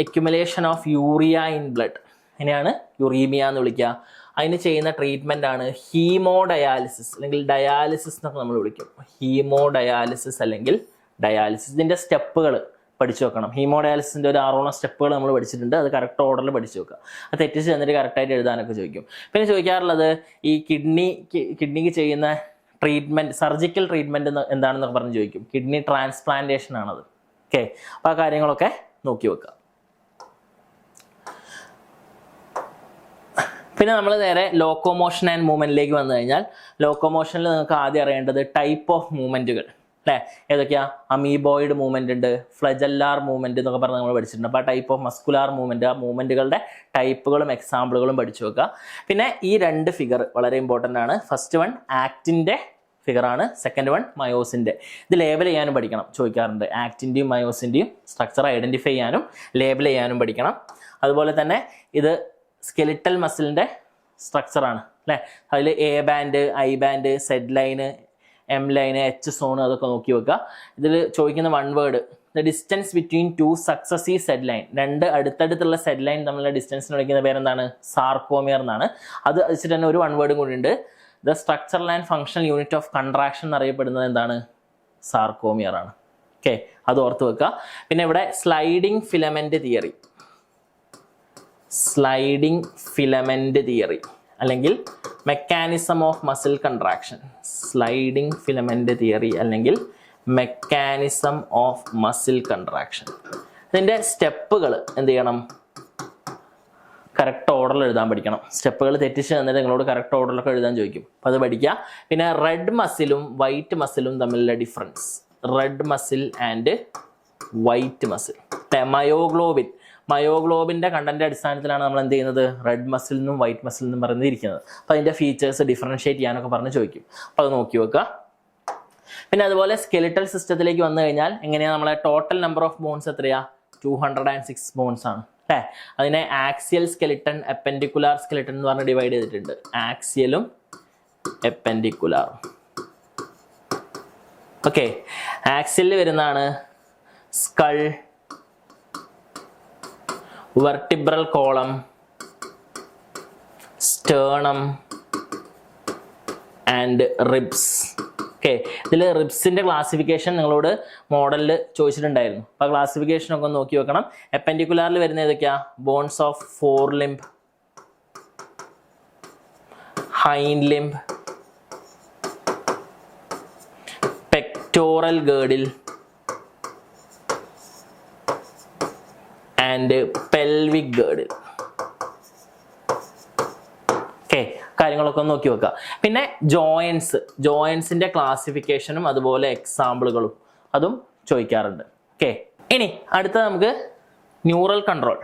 accumulation of urea in blood, അതിനെയാണ് യുറീമിയ എന്ന് വിളിക്കുക. അതിന് ചെയ്യുന്ന ട്രീറ്റ്മെൻ്റ് ആണ് ഹീമോഡയാലിസിസ് അല്ലെങ്കിൽ ഡയാലിസിസ് എന്നൊക്കെ നമ്മൾ വിളിക്കും. ഹീമോഡയാലിസിസ് അല്ലെങ്കിൽ ഡയാലിസിസ്. ഇതിൻ്റെ സ്റ്റെപ്പുകൾ പഠിച്ചു വെക്കണം. ഹീമോഡയാലിസിൻ്റെ ഒരു 6 സ്റ്റെപ്പുകൾ നമ്മൾ പഠിച്ചിട്ടുണ്ട്. അത് കറക്റ്റ് ഓർഡറിൽ പഠിച്ചു വെക്കുക. അത് തെറ്റിച്ച് തന്നിട്ട് കറക്റ്റായിട്ട് എഴുതാനൊക്കെ ചോദിക്കും. പിന്നെ ചോദിക്കാറുള്ളത് ഈ കിഡ്നിക്ക് ചെയ്യുന്ന ട്രീറ്റ്മെൻറ്റ്, സർജിക്കൽ ട്രീറ്റ്മെൻറ്റ് എന്താണെന്നൊക്കെ പറഞ്ഞ് ചോദിക്കും. കിഡ്നി ട്രാൻസ്പ്ലാന്റേഷൻ ആണത്. ഓക്കെ, അപ്പോൾ ആ കാര്യങ്ങളൊക്കെ നോക്കി വെക്കുക. പിന്നെ നമ്മൾ നേരെ ലോക്കോമോഷൻ ആൻഡ് മൂവ്മെൻറ്റിലേക്ക് വന്നു കഴിഞ്ഞാൽ, ലോക്കോമോഷനിൽ നിങ്ങൾക്ക് ആദ്യം അറിയേണ്ടത് ടൈപ്പ് ഓഫ് മൂവ്മെൻറ്റുകൾ അല്ലേ? ഏതൊക്കെയാ? അമീബോയിഡ് മൂവ്മെൻ്റ് ഉണ്ട്, ഫ്ലജല്ലാർ മൂവ്മെൻറ്റ് എന്നൊക്കെ പറഞ്ഞ് നമ്മൾ പഠിച്ചിട്ടുണ്ട്. അപ്പോൾ ആ ടൈപ്പ് ഓഫ് മസ്കുലാർ മൂവ്മെൻറ്റ്, ആ മൂവ്മെൻറ്റുകളുടെ ടൈപ്പുകളും എക്സാമ്പിളുകളും പഠിച്ചു വെക്കുക. പിന്നെ ഈ 2 ഫിഗർ വളരെ ഇമ്പോർട്ടൻ്റ് ആണ്. ഫസ്റ്റ് വൺ ആക്റ്റിൻ്റെ ഫിഗറാണ്, സെക്കൻഡ് വൺ മയോസിൻ്റെ. ഇത് ലേബൽ ചെയ്യാനും പഠിക്കണം, ചോദിക്കാറുണ്ട്. ആക്റ്റിൻ്റെയും മയോസിൻ്റെയും സ്ട്രക്ചർ ഐഡൻറ്റിഫൈ ചെയ്യാനും ലേബൽ ചെയ്യാനും പഠിക്കണം. അതുപോലെ തന്നെ ഇത് സ്കെലിറ്റൽ മസിലിൻ്റെ സ്ട്രക്ചറാണ് അല്ലേ? അതിൽ A band, I band, Z line, M line, H zone അതൊക്കെ നോക്കി വെക്കുക. ഇതിൽ ചോദിക്കുന്ന 1 word, the distance between 2 successive zed line, 2 അടുത്തടുത്തുള്ള സെഡ് ലൈൻ തമ്മിലുള്ള ഡിസ്റ്റൻസിന് വിളിക്കുന്ന പേരെന്താണ്? സാർക്കോമിയർ എന്നാണ്. അത് വെച്ചിട്ട് തന്നെ ഒരു 1 വേർഡും കൂടി ഉണ്ട്. The structural and functional unit of contraction എന്നറിയപ്പെടുന്നത് എന്താണ്? സാർക്കോമിയർ ആണ്. ഓക്കെ, അത് ഓർത്ത് വെക്കുക. പിന്നെ ഇവിടെ sliding filament theory, sliding filament theory അല്ലെങ്കിൽ mechanism of muscle contraction, sliding filament theory അല്ലെങ്കിൽ മെക്കാനിസം ഓഫ് മസിൽ കൺട്രാക്ഷൻ. ഇതിൻ്റെ സ്റ്റെപ്പുകൾ എന്ത് ചെയ്യണം? കറക്റ്റ് ഓർഡറിൽ എഴുതാൻ പഠിക്കണം. സ്റ്റെപ്പുകൾ തെറ്റിച്ച് തന്നിട്ട് നിങ്ങളോട് കറക്റ്റ് ഓർഡറിലൊക്കെ എഴുതാൻ ചോദിക്കും, അപ്പോൾ അത് പഠിക്കുക. പിന്നെ റെഡ് മസിലും വൈറ്റ് മസിലും തമ്മിലുള്ള difference, red muscle and white muscle. Myoglobin, മയോഗ്ലോബിൻ്റെ കണ്ടന്റ് അടിസ്ഥാനത്തിലാണ് നമ്മൾ എന്ത് ചെയ്യുന്നത്? റെഡ് മസിൽ നിന്നും വൈറ്റ് മസിൽ നിന്നും പറഞ്ഞിരിക്കുന്നത്. അപ്പോൾ അതിൻ്റെ ഫീച്ചേഴ്സ് ഡിഫറൻഷ്യേറ്റ് ചെയ്യാനൊക്കെ പറഞ്ഞ് ചോദിക്കും, അപ്പോൾ അത് നോക്കി വെക്കുക. പിന്നെ അതുപോലെ സ്കെലിറ്റൽ സിസ്റ്റത്തിലേക്ക് വന്നു കഴിഞ്ഞാൽ എങ്ങനെയാണ്? നമ്മളെ ടോട്ടൽ നമ്പർ ഓഫ് ബോൺസ് എത്രയാ? 206 ബോൺസ് ആണ് അല്ലേ? അതിനെ ആക്സിയൽ സ്കെലിട്ടൺ, എപ്പൻഡിക്കുലാർ സ്കെലിട്ടൺ എന്ന് പറഞ്ഞ് ഡിവൈഡ് ചെയ്തിട്ടുണ്ട്. ആക്സിയലും എപ്പൻഡിക്കുലാറും. ഓക്കെ, ആക്സിയലിൽ വരുന്നതാണ് skull, vertebral column, sternum and ribs. Okay, ഇതിൽ റിബ്സിൻ്റെ ക്ലാസിഫിക്കേഷൻ നിങ്ങളോട് മോഡലിൽ ചോദിച്ചിട്ടുണ്ടായിരുന്നു. അപ്പോൾ ക്ലാസിഫിക്കേഷൻ ഒക്കെ നോക്കി വെക്കണം. എപ്പൻഡിക്കുലാറിൽ വരുന്ന ഏതൊക്കെയാ? Bones of forelimb, hindlimb, pectoral girdle and pelvic girdle. Okay, കാര്യങ്ങളൊക്കെ ഒന്ന് നോക്കി വെക്കുക. പിന്നെ ജോയിൻസിന്റെ ക്ലാസിഫിക്കേഷനും അതുപോലെ എക്സാമ്പിളുകളും അതും ചോദിക്കാറുണ്ട്. ഓക്കെ, ഇനി അടുത്ത നമുക്ക് ന്യൂറൽ കൺട്രോൾ.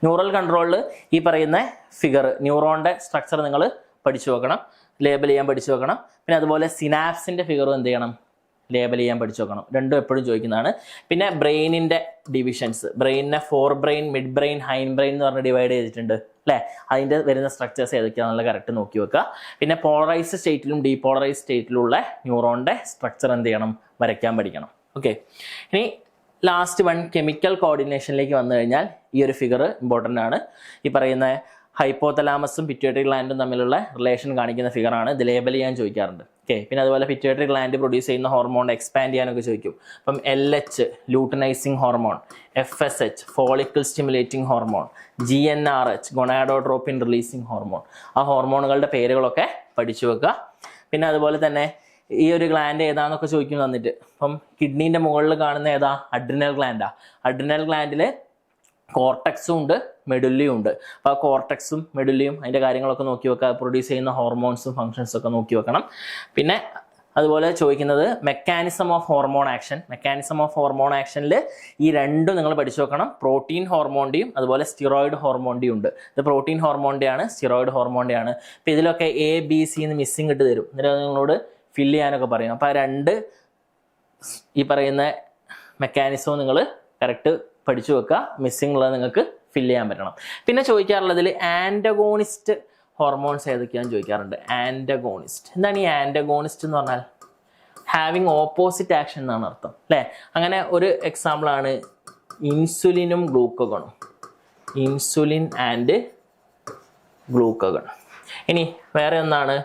ന്യൂറൽ കൺട്രോളിൽ ഈ പറയുന്ന ഫിഗർ, ന്യൂറോണിന്റെ സ്ട്രക്ചർ നിങ്ങൾ പഠിച്ചു വെക്കണം, ലേബൽ ചെയ്യാൻ പഠിച്ചു വെക്കണം. പിന്നെ അതുപോലെ സിനാപ്സിന്റെ ഫിഗറും എന്ത് ചെയ്യണം? ലേബൽ ചെയ്യാൻ പഠിച്ചു വെക്കണം. രണ്ടും എപ്പോഴും ചോദിക്കുന്നതാണ്. പിന്നെ ബ്രെയിനിന്റെ ഡിവിഷൻസ്, ബ്രെയിനിനെ fore brain, mid brain, hind brain എന്ന് പറഞ്ഞ് ഡിവൈഡ് ചെയ്തിട്ടുണ്ട് അല്ലേ? അതിൻ്റെ വരുന്ന സ്ട്രക്ചേഴ്സ് ഏതൊക്കെയാണെന്നുള്ള കറക്റ്റ് നോക്കി വെക്കുക. പിന്നെ പോളറൈസ്ഡ് സ്റ്റേറ്റിലും ഡീപോളറൈസ്ഡ് സ്റ്റേറ്റിലുള്ള ന്യൂറോണിന്റെ സ്ട്രക്ചർ എന്ത് ചെയ്യണം? വരയ്ക്കാൻ പഠിക്കണം. ഓക്കെ, ഇനി ലാസ്റ്റ് വൺ കെമിക്കൽ കോർഡിനേഷനിലേക്ക് വന്നു കഴിഞ്ഞാൽ ഈ ഒരു ഫിഗർ ഇമ്പോർട്ടൻ്റ് ആണ്. ഈ പറയുന്ന ഹൈപ്പോതലാമസും പിറ്റ്യൂട്ടറി ഗ്ലാൻഡും തമ്മിലുള്ള റിലേഷൻ കാണിക്കുന്ന ഫിഗറാണ്. ഇത് ലേബൽ ചെയ്യാൻ ചോദിക്കാറുണ്ട്. ഓക്കെ, പിന്നെ അതുപോലെ പിറ്റ്യൂട്ടറി ഗ്ലാൻഡ് പ്രൊഡ്യൂസ് ചെയ്യുന്ന ഹോർമോൺ എക്സ്പാൻഡ് ചെയ്യാനൊക്കെ ചോദിക്കും. അപ്പം LH luteinising hormone, FSH follicle stimulating hormone, GnRH gonadotropin releasing hormone. ആ ഹോർമോണുകളുടെ പേരുകളൊക്കെ പഠിച്ചു വെക്കുക. പിന്നെ അതുപോലെ തന്നെ ഈ ഒരു ഗ്ലാൻഡ് ഏതാന്നൊക്കെ ചോദിക്കും തന്നിട്ട്. അപ്പം കിഡ്നീൻ്റെ മുകളിൽ കാണുന്ന ഏതാ? അഡ്രിനൽ ഗ്ലാൻഡാ. അഡ്രിനൽ ഗ്ലാൻഡിൽ കോർട്ടക്സും ഉണ്ട്, മെഡുല്ലിയും ഉണ്ട്. അപ്പോൾ ആ കോർട്ടക്സും മെഡുല്ലിയും അതിൻ്റെ കാര്യങ്ങളൊക്കെ നോക്കി വെക്കുക. പ്രൊഡ്യൂസ് ചെയ്യുന്ന ഹോർമോൺസും ഫങ്ഷൻസും ഒക്കെ നോക്കി വെക്കണം. പിന്നെ അതുപോലെ ചോദിക്കുന്നത് mechanism of hormone action. Mechanism of hormone ആക്ഷനിൽ ഈ രണ്ടും നിങ്ങൾ പഠിച്ചു വെക്കണം. പ്രോട്ടീൻ ഹോർമോണിൻ്റെയും അതുപോലെ സ്റ്റിറോയിഡ് ഹോർമോണിൻ്റെയും ഉണ്ട്. ഇത് പ്രോട്ടീൻ ഹോർമോണിൻ്റെയാണ്, സ്റ്റിറോയിഡ് ഹോർമോണിൻ്റെയാണ്. അപ്പോൾ ഇതിലൊക്കെ A, B, C എന്ന് മിസ്സിങ് ഇട്ട് തരും. എന്നിട്ട് നിങ്ങളോട് ഫില്ല് ചെയ്യാനൊക്കെ പറയും. അപ്പോൾ ആ രണ്ട് ഈ പറയുന്ന മെക്കാനിസവും നിങ്ങൾ കറക്റ്റ് പഠിച്ചു വെക്കുക. മിസ്സിങ് ഉള്ളത് നിങ്ങൾക്ക് ഫില്ല് ചെയ്യാൻ പറ്റണം. പിന്നെ ചോദിക്കാറുള്ളതിൽ ആൻറ്റഗോണിസ്റ്റ് ഹോർമോൺസ് ഏതൊക്കെയാണെന്ന് ചോദിക്കാറുണ്ട്. ആൻറ്റഗോണിസ്റ്റ് എന്താണ് ഈ ആൻറ്റഗോണിസ്റ്റ് എന്ന് പറഞ്ഞാൽ? ഹാവിങ് ഓപ്പോസിറ്റ് ആക്ഷൻ എന്നാണ് അർത്ഥം അല്ലേ? അങ്ങനെ ഒരു എക്സാമ്പിളാണ് ഇൻസുലിനും ഗ്ലൂക്കോഗണും. Insulin and ഗ്ലൂക്കോഗൺ. ഇനി വേറെ ഒന്നാണ്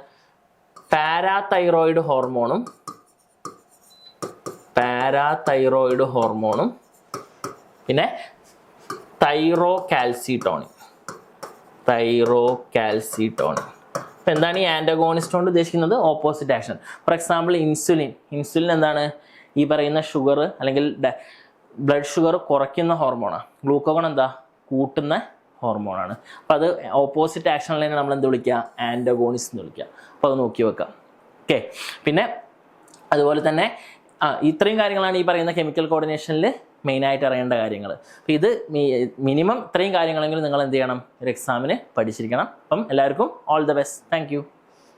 പാരാതൈറോയിഡ് ഹോർമോണും പിന്നെ തൈറോകാൽസിറ്റോണിൻ. അപ്പോൾ എന്താണ് ഈ ആൻറ്റഗോണിസ്റ്റ് കൊണ്ട് ഉദ്ദേശിക്കുന്നത്? Opposite action. For example insulin എന്താണ്? ഈ പറയുന്ന ഷുഗർ അല്ലെങ്കിൽ ബ്ലഡ് ഷുഗർ കുറയ്ക്കുന്ന ഹോർമോണാണ്. ഗ്ലൂക്കോഗൺ എന്താ? കൂട്ടുന്ന ഹോർമോണാണ്. അപ്പോൾ അത് ഓപ്പോസിറ്റ് ആക്ഷനിൽ നമ്മൾ എന്ത് വിളിക്കുക? ആൻറ്റഗോണിസ്റ്റ് എന്ന് വിളിക്കുക. അപ്പോൾ അത് നോക്കി വെക്കാം. ഓക്കെ. പിന്നെ അതുപോലെ തന്നെ ഇത്രയും കാര്യങ്ങളാണ് ഈ പറയുന്ന കെമിക്കൽ കോർഡിനേഷനിൽ മെയിനായിട്ട് അറിയേണ്ട കാര്യങ്ങൾ. അപ്പോൾ ഇത് മിനിമം ഇത്രയും കാര്യങ്ങളെങ്കിലും നിങ്ങൾ എന്ത് ചെയ്യണം? ഒരു എക്സാമിന് പഠിച്ചിരിക്കണം. അപ്പം എല്ലാവർക്കും all the best. Thank you.